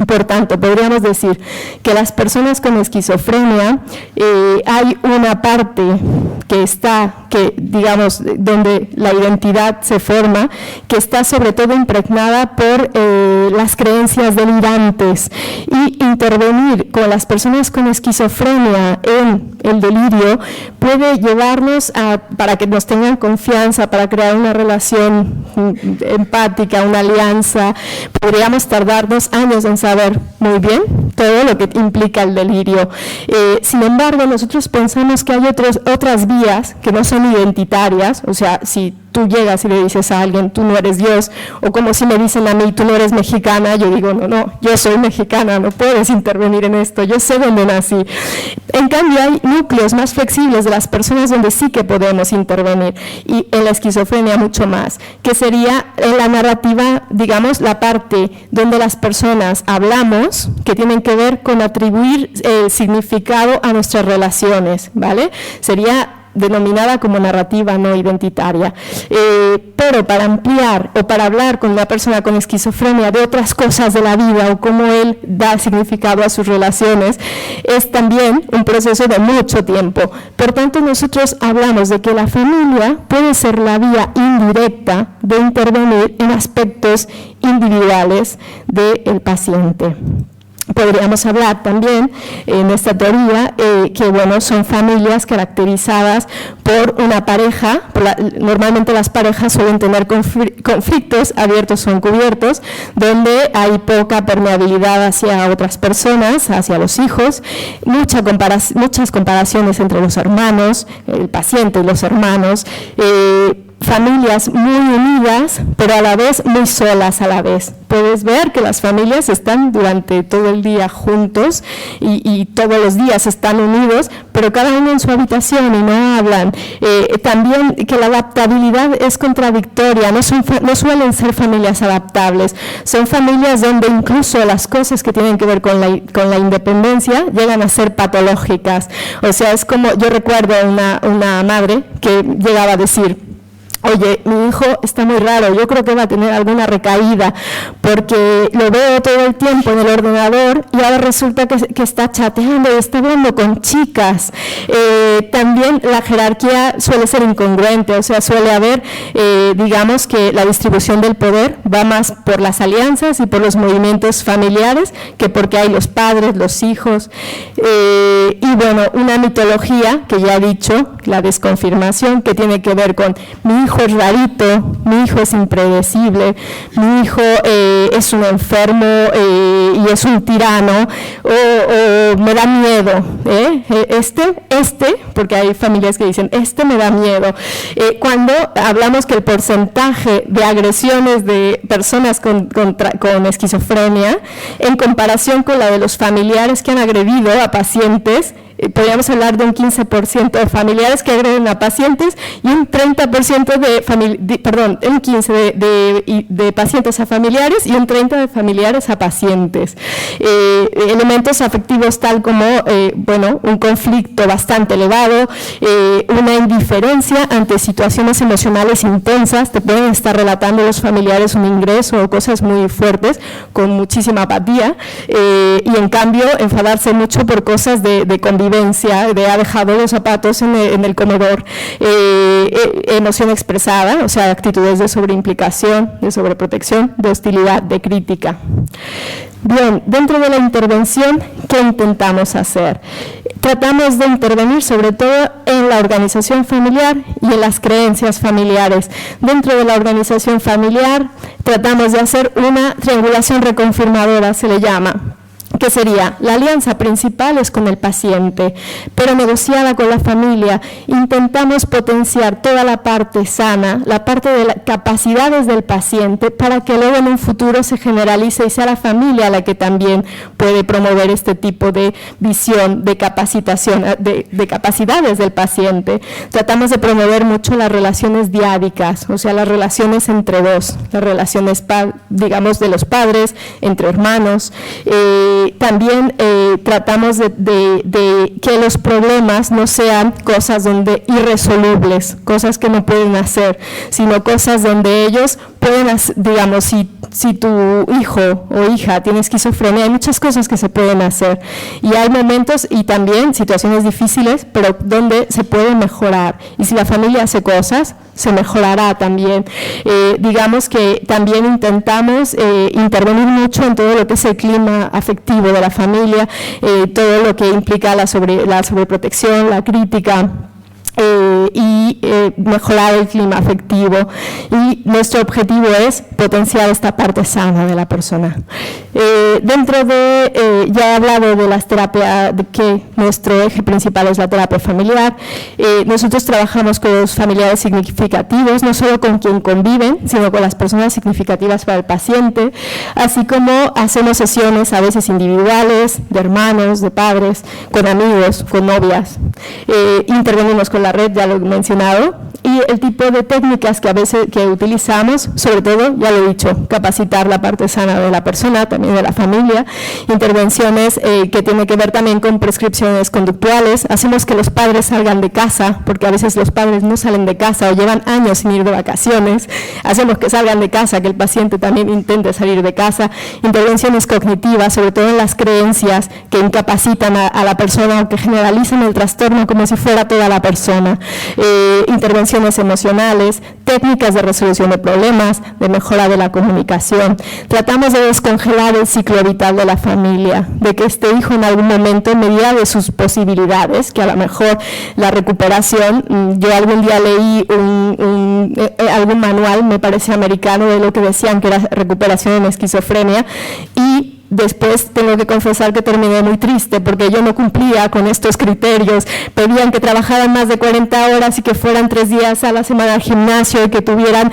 [SPEAKER 2] Por tanto, podríamos decir que las personas con esquizofrenia hay una parte digamos, donde la identidad se forma, que está sobre todo impregnada por las creencias delirantes, y intervenir con las personas con esquizofrenia en el delirio puede llevarnos para que nos tengan confianza, para crear una relación empática, una alianza. Podríamos tardarnos años en saber muy bien todo lo que implica el delirio. Sin embargo, nosotros pensamos que hay otras vías que no son son identitarias, o sea, si tú llegas y le dices a alguien, tú no eres Dios, o como si me dicen a mí, tú no eres mexicana, yo digo, no, yo soy mexicana, no puedes intervenir en esto, yo sé dónde nací. En cambio, hay núcleos más flexibles de las personas donde sí que podemos intervenir, y en la esquizofrenia mucho más, que sería en la narrativa, digamos, la parte donde las personas hablamos, que tienen que ver con atribuir significado a nuestras relaciones, ¿vale? Sería denominada como narrativa no identitaria. Pero para ampliar o para hablar con una persona con esquizofrenia de otras cosas de la vida o cómo él da significado a sus relaciones, es también un proceso de mucho tiempo. Por tanto, nosotros hablamos de que la familia puede ser la vía indirecta de intervenir en aspectos individuales del paciente. Podríamos hablar también en esta teoría que bueno, son familias caracterizadas por una pareja, normalmente las parejas suelen tener conflictos abiertos o encubiertos, donde hay poca permeabilidad hacia otras personas, hacia los hijos, muchas comparaciones entre los hermanos, el paciente y los hermanos, familias muy unidas, pero a la vez muy solas a la vez. Puedes ver que las familias están durante todo el día juntos y todos los días están unidos, pero cada uno en su habitación y no hablan. También que la adaptabilidad es contradictoria, no suelen ser familias adaptables, son familias donde incluso las cosas que tienen que ver con la independencia llegan a ser patológicas. O sea, es como, yo recuerdo una madre que llegaba a decir, oye, mi hijo está muy raro, yo creo que va a tener alguna recaída porque lo veo todo el tiempo en el ordenador y ahora resulta que está chateando y está hablando con chicas. También la jerarquía suele ser incongruente, o sea, suele haber, digamos que la distribución del poder va más por las alianzas y por los movimientos familiares que porque hay los padres, los hijos. Y bueno, una mitología que ya he dicho, la desconfirmación, que tiene que ver con mi hijo es rarito, mi hijo es impredecible, mi hijo es un enfermo y es un tirano, o me da miedo, porque hay familias que dicen, me da miedo. Cuando hablamos que el porcentaje de agresiones de personas con esquizofrenia, en comparación con la de los familiares que han agredido a pacientes, podríamos hablar de un 15% de familiares que agreden a pacientes y un 30% de pacientes a familiares y un 30% de familiares a pacientes. Elementos afectivos tal como un conflicto bastante elevado, una indiferencia ante situaciones emocionales intensas, te pueden estar relatando los familiares un ingreso o cosas muy fuertes con muchísima apatía y en cambio enfadarse mucho por cosas de convivencia, de ha dejado los zapatos en el comedor, emoción expresada, o sea, actitudes de sobreimplicación, de sobreprotección, de hostilidad, de crítica. Bien, dentro de la intervención, ¿qué intentamos hacer? Tratamos de intervenir sobre todo en la organización familiar y en las creencias familiares. Dentro de la organización familiar tratamos de hacer una triangulación reconfirmadora, se le llama, que sería, la alianza principal es con el paciente, pero negociada con la familia, intentamos potenciar toda la parte sana, la parte de las capacidades del paciente, para que luego en un futuro se generalice y sea la familia la que también puede promover este tipo de visión, de capacitación, de capacidades del paciente. Tratamos de promover mucho las relaciones diádicas, o sea, las relaciones entre dos, las relaciones, digamos, de los padres, entre hermanos. También tratamos de que los problemas no sean cosas irresolubles, cosas que no pueden hacer, sino cosas donde ellos pueden, digamos, si tu hijo o hija tiene esquizofrenia, hay muchas cosas que se pueden hacer y hay momentos y también situaciones difíciles, pero donde se puede mejorar, y si la familia hace cosas, se mejorará también. Digamos que también intentamos intervenir mucho en todo lo que es el clima afectivo de la familia, todo lo que implica la sobreprotección, la crítica, y mejorar el clima afectivo, y nuestro objetivo es potenciar esta parte sana de la persona. Dentro de, ya he hablado de las terapias, de que nuestro eje principal es la terapia familiar. Nosotros trabajamos con los familiares significativos, no solo con quien conviven, sino con las personas significativas para el paciente, así como hacemos sesiones a veces individuales, de hermanos, de padres, con amigos, con novias. Intervenimos con la red, ya lo he mencionado, y el tipo de técnicas que a veces que utilizamos, sobre todo, ya lo he dicho, capacitar la parte sana de la persona, también de la familia, intervenciones que tienen que ver también con prescripciones conductuales, hacemos que los padres salgan de casa, porque a veces los padres no salen de casa o llevan años sin ir de vacaciones, hacemos que salgan de casa, que el paciente también intente salir de casa, intervenciones cognitivas, sobre todo en las creencias que incapacitan a la persona o que generalizan el trastorno como si fuera toda la persona, intervenciones emocionales, técnicas de resolución de problemas, de mejora de la comunicación. Tratamos de descongelar el ciclo vital de la familia, de que este hijo en algún momento, en medida de sus posibilidades, que a lo mejor la recuperación, yo algún día leí algún manual, me parece americano, de lo que decían que era recuperación en esquizofrenia, y después tengo que confesar que terminé muy triste porque yo no cumplía con estos criterios. Pedían que trabajaran más de 40 horas y que fueran 3 días a la semana al gimnasio y que tuvieran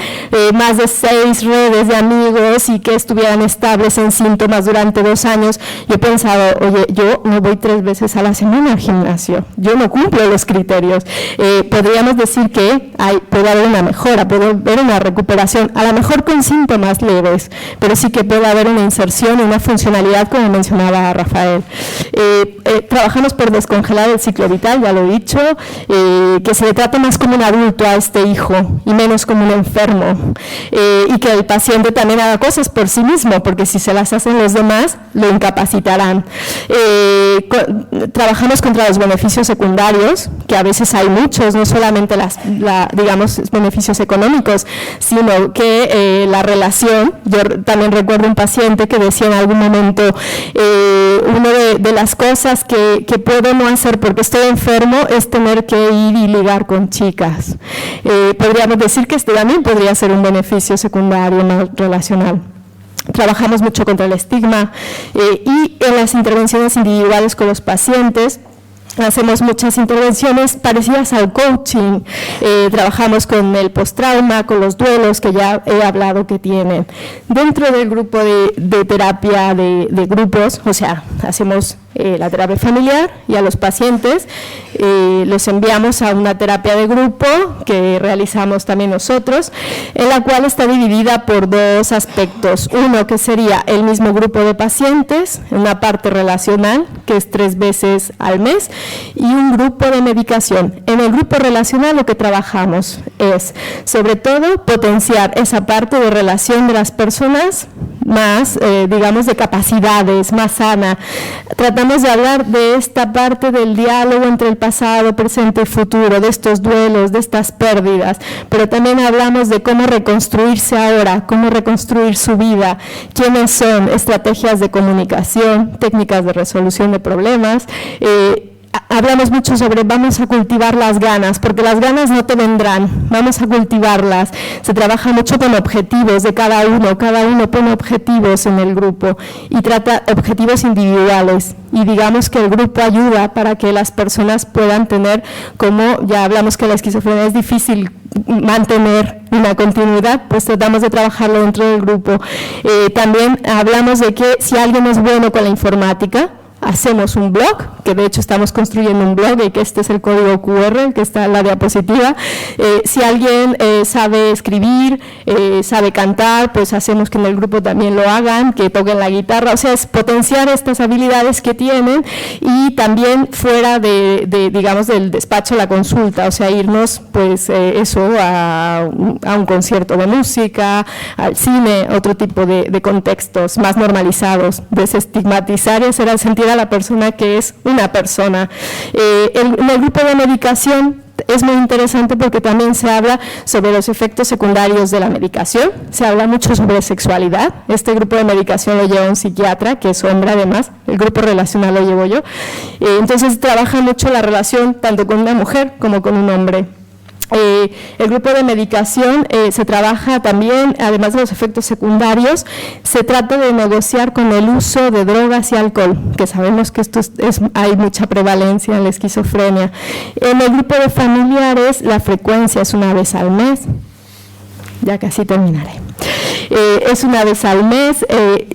[SPEAKER 2] más de 6 redes de amigos y que estuvieran estables en síntomas durante 2 años. Yo pensaba, oye, yo no voy 3 veces a la semana al gimnasio, yo no cumplo los criterios. Podríamos decir que puede haber una mejora, puede haber una recuperación, a lo mejor con síntomas leves, pero sí que puede haber una inserción, una función, como mencionaba Rafael. Trabajamos por descongelar el ciclo vital, ya lo he dicho, que se le trate más como un adulto a este hijo y menos como un enfermo, y que el paciente también haga cosas por sí mismo, porque si se las hacen los demás, lo incapacitarán. Trabajamos contra los beneficios secundarios, que a veces hay muchos, no solamente digamos, beneficios económicos, sino que la relación. Yo también recuerdo un paciente que decía en algún momento, una de las cosas que puedo no hacer porque estoy enfermo es tener que ir y ligar con chicas. Podríamos decir que este también podría ser un beneficio secundario no relacional. Trabajamos mucho contra el estigma y en las intervenciones individuales con los pacientes hacemos muchas intervenciones parecidas al coaching, trabajamos con el postrauma, con los duelos que ya he hablado que tienen. Dentro del grupo de terapia de grupos, o sea, hacemos la terapia familiar y a los pacientes los enviamos a una terapia de grupo que realizamos también nosotros, en la cual está dividida por 2 aspectos. Uno que sería el mismo grupo de pacientes, una parte relacional que es 3 veces al mes, y un grupo de medicación. En el grupo relacional lo que trabajamos es, sobre todo, potenciar esa parte de relación de las personas más, digamos, de capacidades, más sana. Tratamos de hablar de esta parte del diálogo entre el pasado, presente y futuro, de estos duelos, de estas pérdidas, pero también hablamos de cómo reconstruirse ahora, cómo reconstruir su vida, quiénes son, estrategias de comunicación, técnicas de resolución de problemas. Hablamos mucho sobre vamos a cultivar las ganas, porque las ganas no te vendrán, vamos a cultivarlas. Se trabaja mucho con objetivos de cada uno pone objetivos en el grupo y trata objetivos individuales, y digamos que el grupo ayuda para que las personas puedan tener, como ya hablamos que la esquizofrenia es difícil mantener una continuidad, pues tratamos de trabajarlo dentro del grupo. También hablamos de que si alguien es bueno con la informática, hacemos un blog, que de hecho estamos construyendo un blog y que este es el código QR que está en la diapositiva. Si alguien sabe escribir, sabe cantar, pues hacemos que en el grupo también lo hagan, que toquen la guitarra, o sea, es potenciar estas habilidades que tienen y también fuera digamos, del despacho, la consulta, o sea, irnos pues a un concierto de música, al cine, otro tipo de contextos más normalizados, desestigmatizar y hacer al sentido a la persona que es una persona. En el grupo de medicación es muy interesante porque también se habla sobre los efectos secundarios de la medicación, se habla mucho sobre sexualidad. Este grupo de medicación lo lleva un psiquiatra, que es hombre además, el grupo relacional lo llevo yo. Entonces trabaja mucho la relación tanto con una mujer como con un hombre. El grupo de medicación se trabaja también, además de los efectos secundarios, se trata de negociar con el uso de drogas y alcohol, que sabemos que esto hay mucha prevalencia en la esquizofrenia. En el grupo de familiares la frecuencia es una vez al mes, ya casi terminaré. Es una vez al mes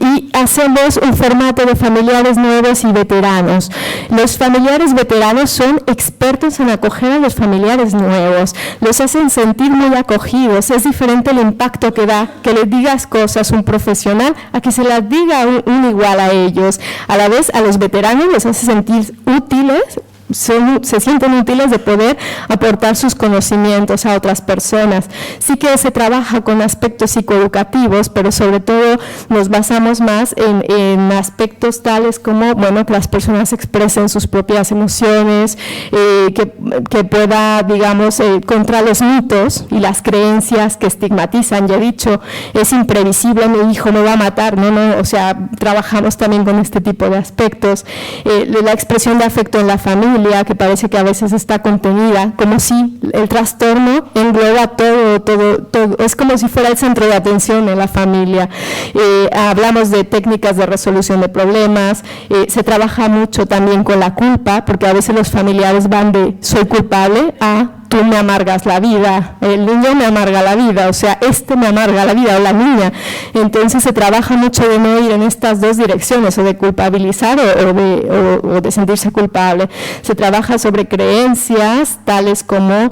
[SPEAKER 2] y hacemos un formato de familiares nuevos y veteranos. Los familiares veteranos son expertos en acoger a los familiares nuevos, los hacen sentir muy acogidos. Es diferente el impacto que da que les digas cosas un profesional a que se las diga un igual a ellos. A la vez a los veteranos les hace sentir útiles, se sienten útiles de poder aportar sus conocimientos a otras personas. Sí que se trabaja con aspectos psicoeducativos, pero sobre todo nos basamos más en aspectos tales como, bueno, que las personas expresen sus propias emociones, que pueda, digamos, contra los mitos y las creencias que estigmatizan. Ya he dicho, es imprevisible, mi hijo me va a matar, no, o sea, trabajamos también con este tipo de aspectos. La expresión de afecto en la familia, que parece que a veces está contenida, como si el trastorno engloba todo, es como si fuera el centro de atención en la familia. Hablamos de técnicas de resolución de problemas, se trabaja mucho también con la culpa, porque a veces los familiares van de soy culpable a tú me amargas la vida, el niño me amarga la vida, o sea, me amarga la vida, o la niña. Entonces se trabaja mucho de no ir en estas dos direcciones, o de culpabilizar o de sentirse culpable. Se trabaja sobre creencias tales como,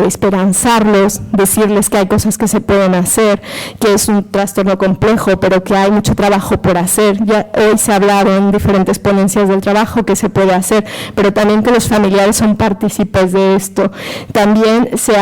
[SPEAKER 2] esperanzarlos, decirles que hay cosas que se pueden hacer, que es un trastorno complejo, pero que hay mucho trabajo por hacer. Ya hoy se ha hablado en diferentes ponencias del trabajo que se puede hacer, pero también que los familiares son partícipes de esto. También se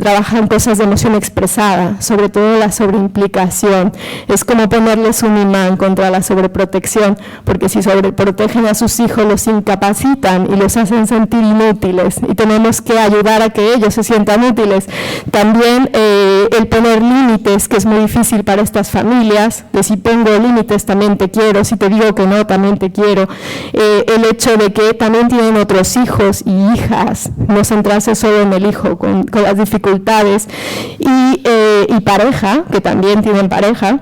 [SPEAKER 2] trabaja en cosas de emoción expresada, sobre todo la sobreimplicación. Es como ponerles un imán contra la sobreprotección, porque si sobreprotegen a sus hijos los incapacitan y los hacen sentir inútiles, y tenemos que ayudar a que ellos se sientan útiles. También el poner límites, que es muy difícil para estas familias, de si pongo límites también te quiero, si te digo que no también te quiero. El hecho de que también tienen otros hijos y hijas, no centrarse solo en el hijo con las dificultades, y pareja, que también tienen pareja,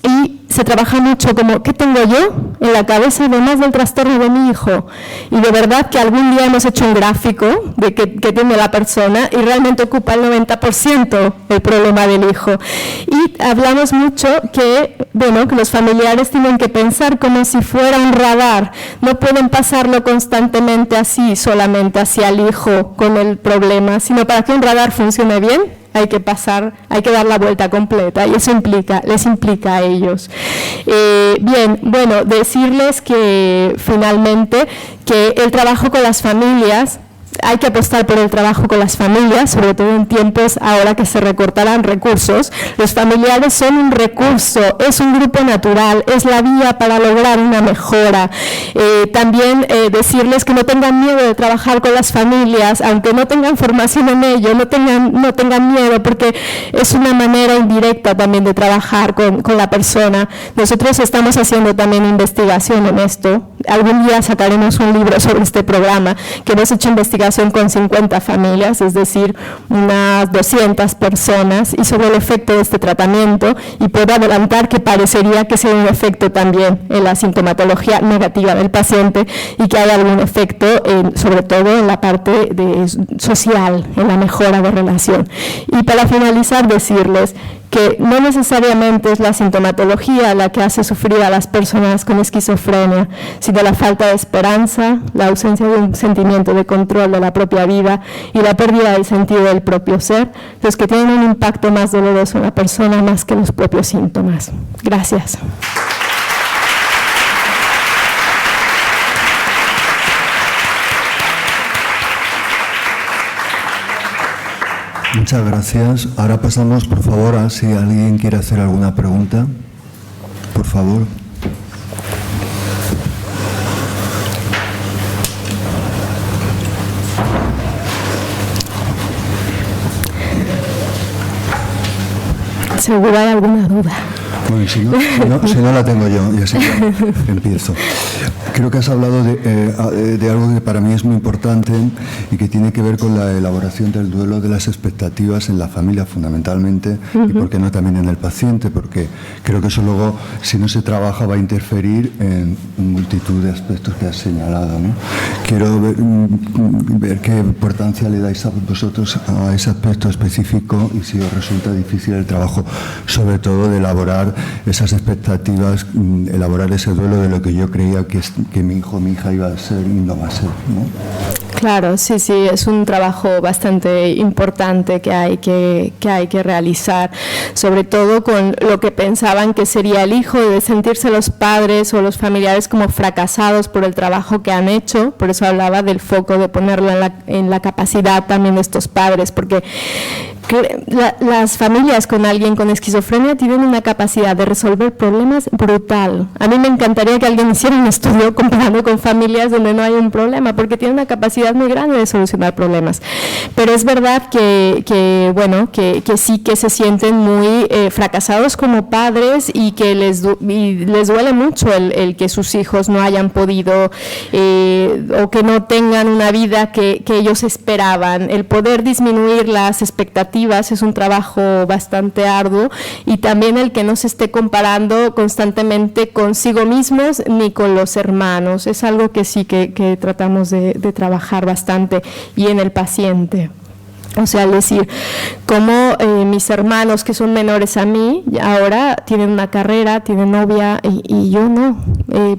[SPEAKER 2] y se trabaja mucho como ¿qué tengo yo en la cabeza además del trastorno de mi hijo? Y de verdad que algún día hemos hecho un gráfico de qué tiene la persona y realmente ocupa el 90% el problema del hijo. Y hablamos mucho que los familiares tienen que pensar como si fuera un radar, no pueden pasarlo constantemente así, solamente hacia el hijo con el problema, sino para que un radar funcione bien hay que dar la vuelta completa, y eso les implica a ellos. Decirles que finalmente que el trabajo con las familias, hay que apostar por el trabajo con las familias, sobre todo en tiempos ahora que se recortarán recursos. Los familiares son un recurso, es un grupo natural, es la vía para lograr una mejora. También decirles que no tengan miedo de trabajar con las familias, aunque no tengan formación en ello, no tengan miedo, porque es una manera indirecta también de trabajar con la persona. Nosotros estamos haciendo también investigación en esto. Algún día sacaremos un libro sobre este programa, que hemos hecho investigación con 50 familias, es decir, unas 200 personas, y sobre el efecto de este tratamiento, y puedo adelantar que parecería que sea un efecto también en la sintomatología negativa del paciente, y que hay algún efecto sobre todo en la parte social, en la mejora de relación. Y para finalizar, decirles que no necesariamente es la sintomatología la que hace sufrir a las personas con esquizofrenia, sino la falta de esperanza, la ausencia de un sentimiento de control de la propia vida y la pérdida del sentido del propio ser, los que tienen un impacto más doloroso en la persona más que los propios síntomas. Gracias.
[SPEAKER 1] Muchas gracias. Ahora pasamos, por favor, a si alguien quiere hacer alguna pregunta. Por favor.
[SPEAKER 2] Seguro hay alguna duda.
[SPEAKER 1] Bueno, si no la tengo yo, y así empiezo. Creo que has hablado de algo que para mí es muy importante y que tiene que ver con la elaboración del duelo de las expectativas en la familia fundamentalmente, y por qué no también en el paciente, porque creo que eso luego, si no se trabaja, va a interferir en multitud de aspectos que has señalado, ¿no? Quiero ver qué importancia le dais a vosotros a ese aspecto específico y si os resulta difícil el trabajo, sobre todo de elaborar esas expectativas, elaborar ese duelo de lo que yo creía que mi hijo o mi hija iba a ser y no va a ser, ¿no?
[SPEAKER 2] Claro, sí, es un trabajo bastante importante que hay que realizar, sobre todo con lo que pensaban que sería el hijo, de sentirse los padres o los familiares como fracasados por el trabajo que han hecho. Por eso hablaba del foco, de ponerlo en la capacidad también de estos padres, porque las familias con alguien con esquizofrenia tienen una capacidad de resolver problemas brutal. A mí me encantaría que alguien hiciera un estudio comparando con familias donde no hay un problema, porque tienen una capacidad muy grande de solucionar problemas. Pero es verdad que sí que se sienten muy fracasados como padres y que les duele mucho el que sus hijos no hayan podido o que no tengan una vida que ellos esperaban. El poder disminuir las expectativas es un trabajo bastante arduo, y también el que no se esté comparando constantemente consigo mismos ni con los hermanos. Es algo que sí que tratamos de trabajar bastante, y en el paciente. O sea, al decir, como mis hermanos que son menores a mí, ahora tienen una carrera, tienen novia y yo no.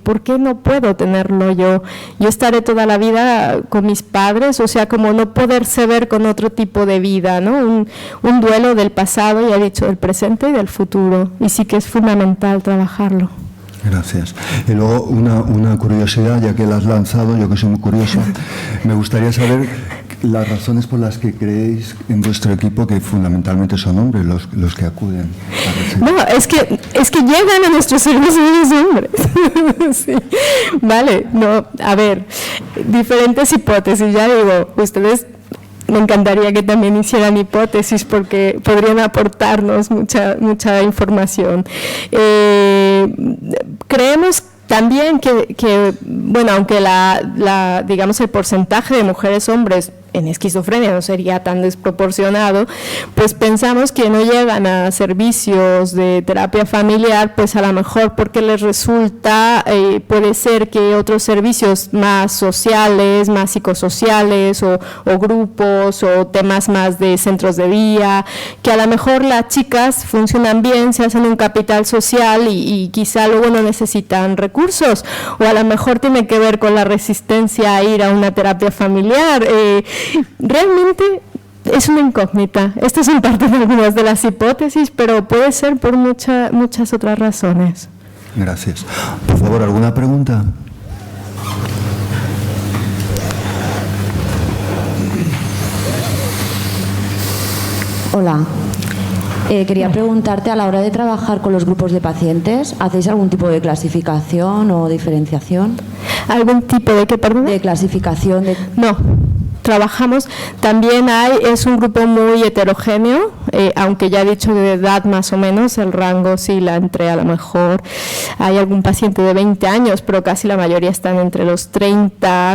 [SPEAKER 2] ¿Por qué no puedo tenerlo yo? Yo estaré toda la vida con mis padres, o sea, como no poderse ver con otro tipo de vida, ¿no? Un duelo del pasado, ya he dicho, del presente y del futuro. Y sí que es fundamental trabajarlo.
[SPEAKER 1] Gracias. Y luego una curiosidad, ya que la has lanzado, yo que soy muy curioso, me gustaría saber las razones por las que creéis en vuestro equipo que fundamentalmente son hombres los que acuden a recibir.
[SPEAKER 2] No, es que llegan a nuestros servicios los hombres. Sí. Vale, no, a ver, diferentes hipótesis, ya digo, ustedes me encantaría que también hicieran hipótesis porque podrían aportarnos mucha información. Creemos también que bueno, aunque digamos el porcentaje de mujeres-hombres en esquizofrenia no sería tan desproporcionado, pues pensamos que no llegan a servicios de terapia familiar, pues a lo mejor porque les resulta, puede ser que otros servicios más sociales, más psicosociales o grupos o temas más de centros de día, que a lo mejor las chicas funcionan bien, se hacen un capital social y quizá luego no necesitan recursos, o a lo mejor tiene que ver con la resistencia a ir a una terapia familiar. Realmente es una incógnita. Estas son parte de algunas de las hipótesis, pero puede ser por muchas otras razones.
[SPEAKER 1] Gracias. Por favor, ¿alguna pregunta?
[SPEAKER 3] Hola. Quería preguntarte, a la hora de trabajar con los grupos de pacientes, ¿hacéis algún tipo de clasificación o diferenciación?
[SPEAKER 2] ¿Algún tipo de qué, perdón?
[SPEAKER 3] De clasificación.
[SPEAKER 2] No. Trabajamos, también es un grupo muy heterogéneo, aunque ya he dicho de edad más o menos, el rango oscila entre, a lo mejor hay algún paciente de 20 años, pero casi la mayoría están entre los 30,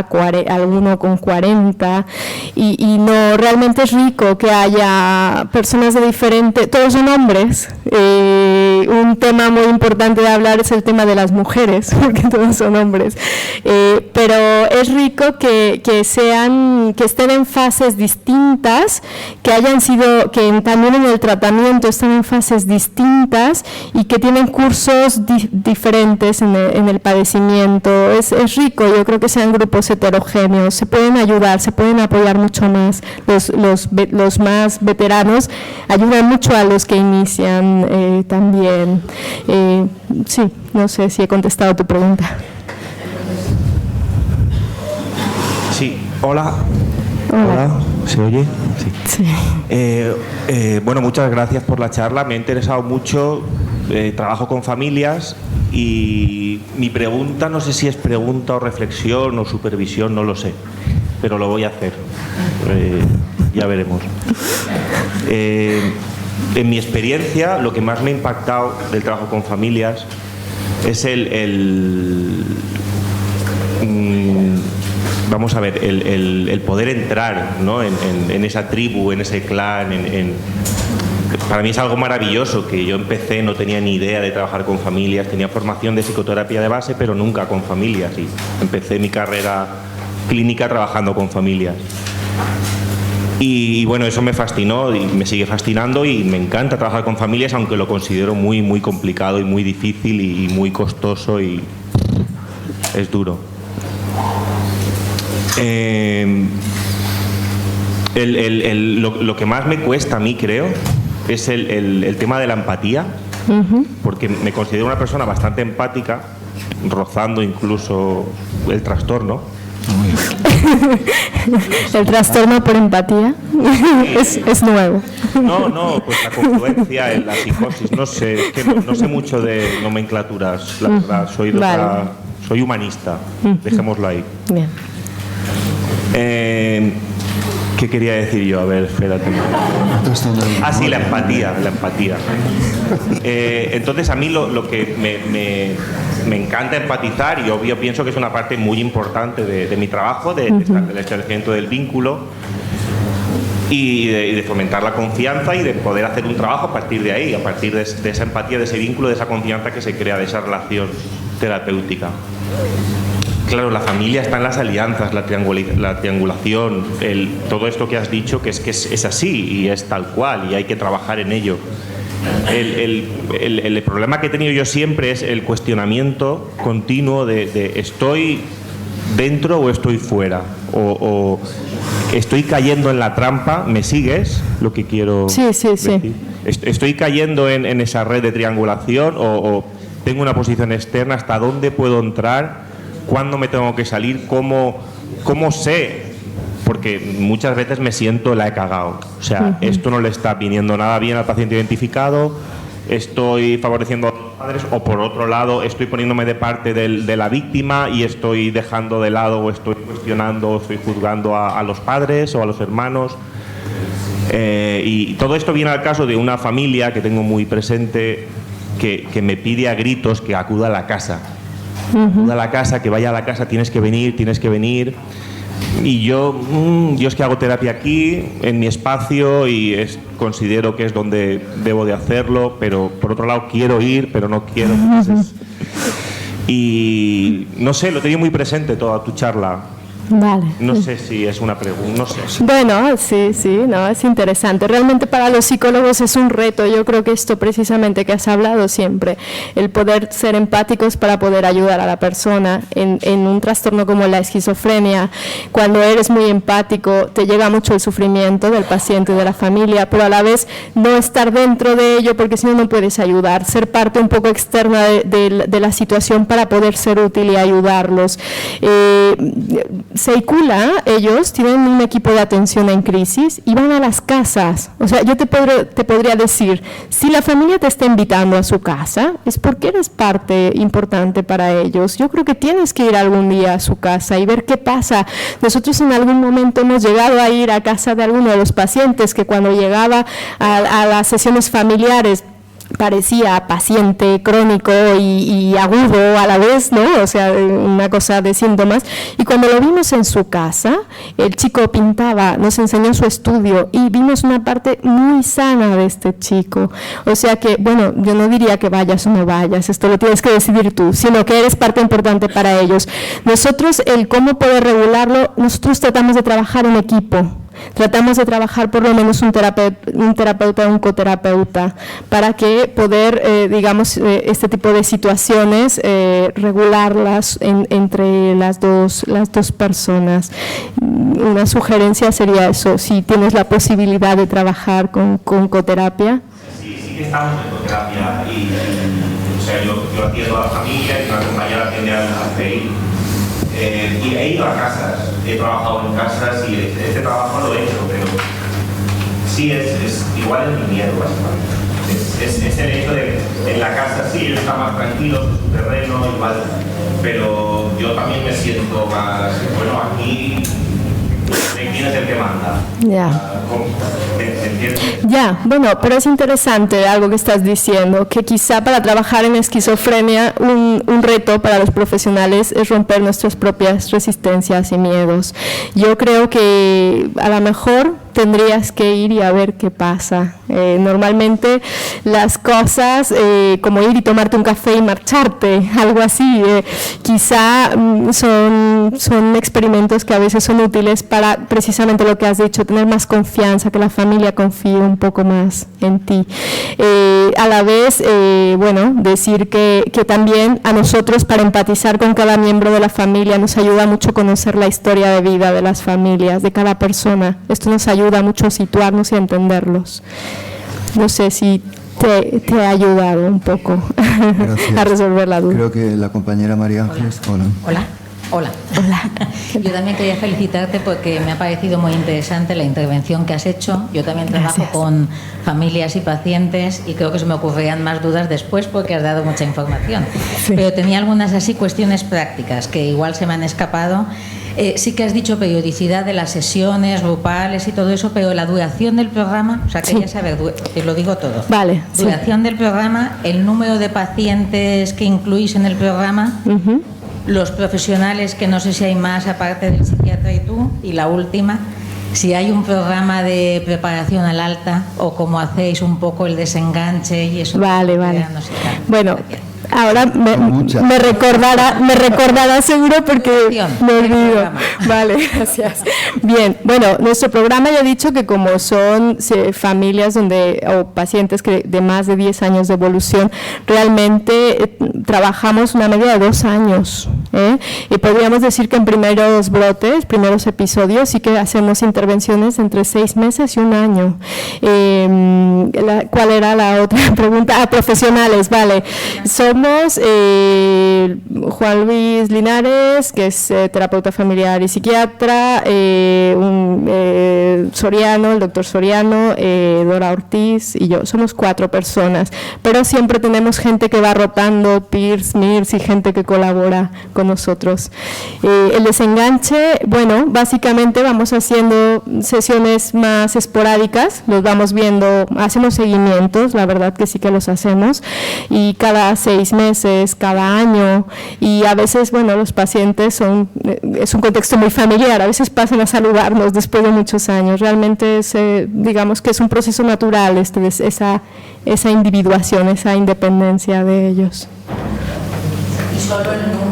[SPEAKER 2] alguno con 40, y no, realmente es rico que haya personas de diferente, todos son hombres. Un tema muy importante de hablar es el tema de las mujeres, porque todos son hombres, pero es rico que estén en fases distintas, que también en el tratamiento están en fases distintas y que tienen cursos diferentes en el padecimiento. Es rico, yo creo que sean grupos heterogéneos, se pueden ayudar, se pueden apoyar mucho más. Los más veteranos ayudan mucho a los que inician también. Sí, no sé si he contestado tu pregunta.
[SPEAKER 4] Sí, hola. ¿Se oye? Sí. Bueno, muchas gracias por la charla. Me ha interesado mucho. Trabajo con familias y mi pregunta, no sé si es pregunta o reflexión o supervisión, no lo sé, pero lo voy a hacer. Ya veremos. en mi experiencia, lo que más me ha impactado del trabajo con familias es vamos a ver, el poder entrar, ¿no? en esa tribu, en ese clan. Para mí es algo maravilloso, que yo empecé, no tenía ni idea de trabajar con familias, tenía formación de psicoterapia de base, pero nunca con familias, y empecé mi carrera clínica trabajando con familias. Y bueno, eso me fascinó y me sigue fascinando, y me encanta trabajar con familias, aunque lo considero muy, muy complicado y muy difícil y muy costoso, y es duro. Lo que más me cuesta a mí, creo, es el tema de la empatía, porque me considero una persona bastante empática, rozando incluso el trastorno.
[SPEAKER 2] El trastorno por empatía es nuevo.
[SPEAKER 4] No, pues la confluencia en la psicosis, no sé, es que no sé mucho de nomenclaturas, la verdad, soy humanista, dejémoslo ahí.
[SPEAKER 2] Bien.
[SPEAKER 4] ¿Qué quería decir yo? A ver, espérate. Sí, la empatía. Entonces, a mí lo que me encanta empatizar, y yo pienso que es una parte muy importante de mi trabajo, del establecimiento del vínculo y de fomentar la confianza y de poder hacer un trabajo a partir de ahí, a partir de esa empatía, de ese vínculo, de esa confianza que se crea, de esa relación terapéutica. Claro, la familia está en las alianzas, la triangulación, todo esto que has dicho, que es así y es tal cual, y hay que trabajar en ello. El problema que he tenido yo siempre es el cuestionamiento continuo de ¿estoy dentro o estoy fuera? O ¿estoy cayendo en la trampa? ¿Me sigues? Lo que quiero decir. Sí. ¿Estoy cayendo en esa red de triangulación o tengo una posición externa? ¿Hasta dónde puedo entrar? ¿Cuándo me tengo que salir? ¿Cómo sé? Porque muchas veces me siento la he cagado. O sea, esto no le está viniendo nada bien al paciente identificado, estoy favoreciendo a los padres, o por otro lado estoy poniéndome de parte de la víctima y estoy dejando de lado, o estoy cuestionando, o estoy juzgando a los padres o a los hermanos. Y todo esto viene al caso de una familia que tengo muy presente que me pide a gritos que acuda a la casa. Acuda a la casa, que vaya a la casa, tienes que venir. Y yo es que hago terapia aquí, en mi espacio, y considero que es donde debo de hacerlo, pero por otro lado quiero ir, pero no quiero. Entonces, y no sé, lo he tenido muy presente toda tu charla.
[SPEAKER 2] Vale.
[SPEAKER 4] No sé si es una pregunta, no sé.
[SPEAKER 2] Bueno, sí, no, es interesante. Realmente para los psicólogos es un reto. Yo creo que esto precisamente que has hablado siempre, el poder ser empáticos para poder ayudar a la persona en un trastorno como la esquizofrenia. Cuando eres muy empático, te llega mucho el sufrimiento del paciente y de la familia, pero a la vez no estar dentro de ello, porque si no, no puedes ayudar. Ser parte un poco externa de la situación para poder ser útil y ayudarlos. Seicula, ellos tienen un equipo de atención en crisis y van a las casas. O sea, yo te podría decir, si la familia te está invitando a su casa, es porque eres parte importante para ellos. Yo creo que tienes que ir algún día a su casa y ver qué pasa. Nosotros en algún momento hemos llegado a ir a casa de alguno de los pacientes que cuando llegaba a las sesiones familiares parecía paciente crónico y agudo a la vez, ¿no? O sea, una cosa de síntomas. Y cuando lo vimos en su casa, el chico pintaba, nos enseñó su estudio y vimos una parte muy sana de este chico. O sea que, bueno, yo no diría que vayas o no vayas, esto lo tienes que decidir tú, sino que eres parte importante para ellos. Nosotros, el cómo poder regularlo, nosotros tratamos de trabajar en equipo. Tratamos de trabajar por lo menos un terapeuta, un coterapeuta, para que poder, digamos, este tipo de situaciones, regularlas entre las dos personas. Una sugerencia sería eso, si tienes la posibilidad de trabajar con coterapia.
[SPEAKER 4] Sí que estamos en coterapia o sea, yo atiendo a la familia y una compañera atiende al CEI. Y he ido a casas, he trabajado en casas y este trabajo lo he hecho, pero sí es igual es mi miedo, básicamente. Es el hecho de en la casa sí, ellos están más tranquilos en su terreno, igual, pero yo también me siento más, bueno, aquí de quién es el que manda.
[SPEAKER 2] Ya.
[SPEAKER 4] ¿Me entiendes?
[SPEAKER 2] Ya, bueno, pero es interesante algo que estás diciendo, que quizá para trabajar en esquizofrenia un reto para los profesionales es romper nuestras propias resistencias y miedos. Yo creo que a lo mejor tendrías que ir y a ver qué pasa. Normalmente las cosas, como ir y tomarte un café y marcharte, algo así, quizá son experimentos que a veces son útiles para precisamente lo que has dicho, tener más confianza, que la familia confíe un poco más en ti. A la vez, bueno, decir que también a nosotros, para empatizar con cada miembro de la familia, nos ayuda mucho conocer la historia de vida de las familias, de cada persona. Esto nos ayuda mucho a situarnos y a entenderlos. No sé si te ha ayudado un poco a resolver la duda.
[SPEAKER 1] Creo que la compañera María Ángeles. Hola.
[SPEAKER 5] Hola. Yo también quería felicitarte porque me ha parecido muy interesante la intervención que has hecho. Yo también trabajo con familias y pacientes y creo que se me ocurrirán más dudas después porque has dado mucha información. Sí. Pero tenía algunas así cuestiones prácticas que igual se me han escapado. Sí que has dicho periodicidad de las sesiones grupales y todo eso, pero la duración del programa, o sea, quería saber, te lo digo todo.
[SPEAKER 2] Vale.
[SPEAKER 5] Duración del programa, el número de pacientes que incluís en el programa, los profesionales, que no sé si hay más aparte del psiquiatra y tú, y la última, si hay un programa de preparación al alta o cómo hacéis un poco el desenganche y eso.
[SPEAKER 2] Vale. Bueno. Ahora me recordará seguro porque me olvido. Vale, gracias. Bien, bueno, nuestro programa ya he dicho que como son familias o pacientes de más de 10 años de evolución, realmente trabajamos una media de 2 años. Y podríamos decir que en primeros brotes, primeros episodios, sí que hacemos intervenciones entre 6 meses y 1 año. ¿Cuál era la otra pregunta? Profesionales, vale. Somos Juan Luis Linares, que es terapeuta familiar y psiquiatra, Soriano, el doctor Soriano, Dora Ortiz y yo. Somos 4 personas, pero siempre tenemos gente que va rotando, peers, mirs y gente que colabora con nosotros. El desenganche, bueno, básicamente vamos haciendo sesiones más esporádicas, los vamos viendo, hacemos seguimientos, la verdad que sí que los hacemos, y cada 6 meses, cada año, y a veces, bueno, los pacientes es un contexto muy familiar, a veces pasan a saludarnos después de muchos años, realmente digamos que es un proceso natural esa individuación, esa independencia de ellos.
[SPEAKER 5] Y solo el número.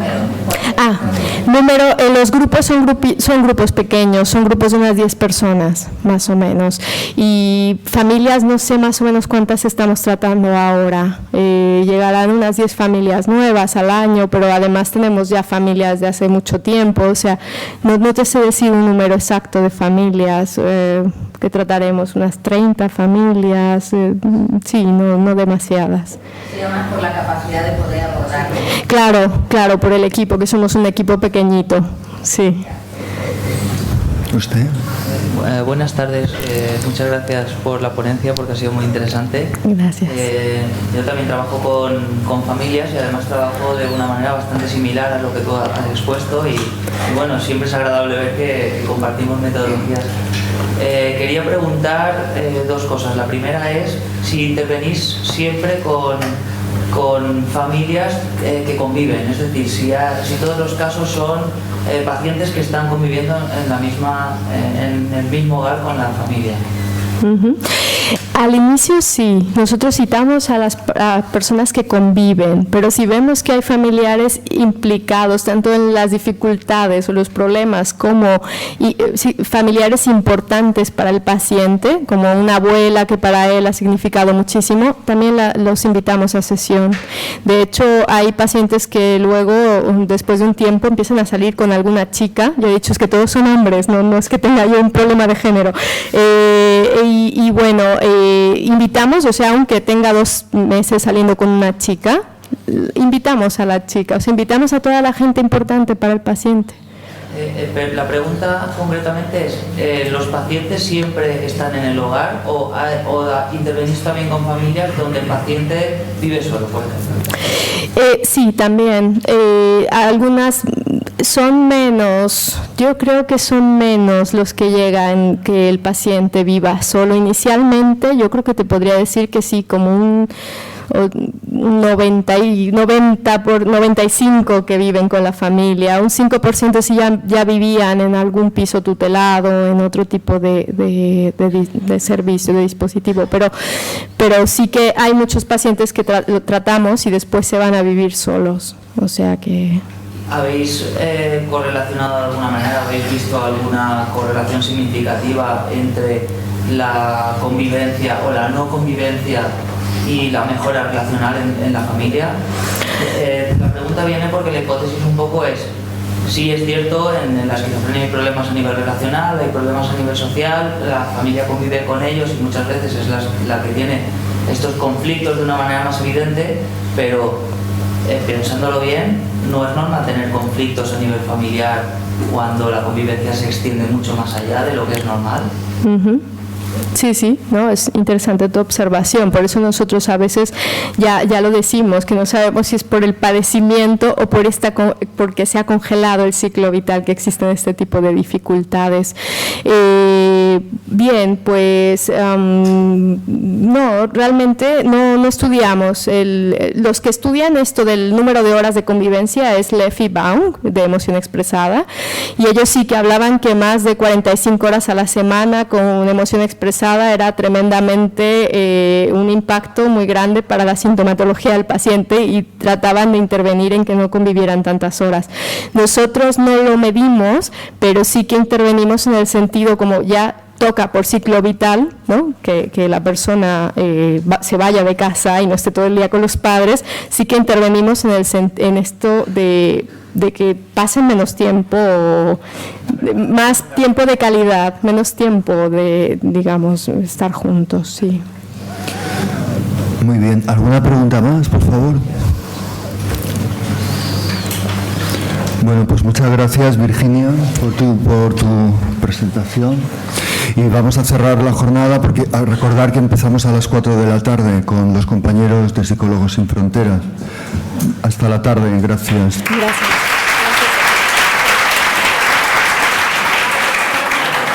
[SPEAKER 2] Los grupos son grupos pequeños, son grupos de unas 10 personas, más o menos. Y familias, no sé más o menos cuántas estamos tratando ahora. Llegarán unas 10 familias nuevas al año, pero además tenemos ya familias de hace mucho tiempo. O sea, no te sé decir un número exacto de familias que trataremos, unas 30 familias, sí, no demasiadas.
[SPEAKER 5] Se llama por la capacidad de poder abordar.
[SPEAKER 2] Claro, por el equipo, que somos un equipo pequeñito, sí.
[SPEAKER 1] ¿Usted?
[SPEAKER 6] Buenas tardes, muchas gracias por la ponencia porque ha sido muy interesante.
[SPEAKER 2] Gracias.
[SPEAKER 6] Yo también trabajo con familias y además trabajo de una manera bastante similar a lo que tú has expuesto y bueno, siempre es agradable ver que compartimos metodologías. Quería preguntar 2 cosas. La primera es si intervenís siempre con familias que conviven, es decir, si todos los casos son pacientes que están conviviendo en el mismo hogar con la familia. Al inicio sí, nosotros citamos a las personas que conviven, pero si vemos que hay familiares implicados tanto en las dificultades o los problemas como familiares importantes para el paciente, como una abuela que para él ha significado muchísimo, también los invitamos a sesión. De hecho, hay pacientes que luego, después de un tiempo, empiezan a salir con alguna chica. Yo he dicho, es que todos son hombres, no es que tenga yo un problema de género. Y bueno, invitamos, o sea, aunque tenga 2 meses saliendo con una chica, invitamos a la chica, o sea, invitamos a toda la gente importante para el paciente. La pregunta concretamente es, ¿los pacientes siempre están en el hogar o intervenís también con familias donde el paciente vive solo, por ejemplo?
[SPEAKER 2] Sí, también. Son menos, yo creo que son menos los que llegan que el paciente viva solo. Inicialmente yo creo que te podría decir que sí, como un 95 que viven con la familia, un 5% si ya vivían en algún piso tutelado, en otro tipo de servicio, de dispositivo, pero sí que hay muchos pacientes que lo tratamos y después se van a vivir solos, o sea que...
[SPEAKER 6] ¿Habéis correlacionado de alguna manera, habéis visto alguna correlación significativa entre la convivencia o la no convivencia y la mejora relacional en la familia? La pregunta viene porque la hipótesis un poco es, sí es cierto, en la esquizofrenia hay problemas a nivel relacional, hay problemas a nivel social, la familia convive con ellos y muchas veces es la que tiene estos conflictos de una manera más evidente, pero pensándolo bien, no es normal tener conflictos a nivel familiar cuando la convivencia se extiende mucho más allá de lo que es normal.
[SPEAKER 2] Uh-huh. Sí, no, es interesante tu observación. Por eso nosotros a veces ya lo decimos, que no sabemos si es por el padecimiento o porque se ha congelado el ciclo vital que existen este tipo de dificultades. Bien, pues no, realmente no estudiamos. Los que estudian esto del número de horas de convivencia es Leff y Baum, de emoción expresada, y ellos sí que hablaban que más de 45 horas a la semana con emoción expresada era tremendamente un impacto muy grande para la sintomatología del paciente y trataban de intervenir en que no convivieran tantas horas. Nosotros no lo medimos, pero sí que intervenimos en el sentido como ya toca por ciclo vital, ¿no? que la persona se vaya de casa y no esté todo el día con los padres, sí que intervenimos en esto de que pasen menos tiempo, más tiempo de calidad, menos tiempo de, digamos, estar juntos, sí.
[SPEAKER 1] Muy bien. ¿Alguna pregunta más, por favor? Bueno, pues muchas gracias, Virginia, por tu presentación. Y vamos a cerrar la jornada porque a recordar que empezamos a las 4 de la tarde con los compañeros de Psicólogos Sin Fronteras. Hasta la tarde, gracias.
[SPEAKER 2] Gracias.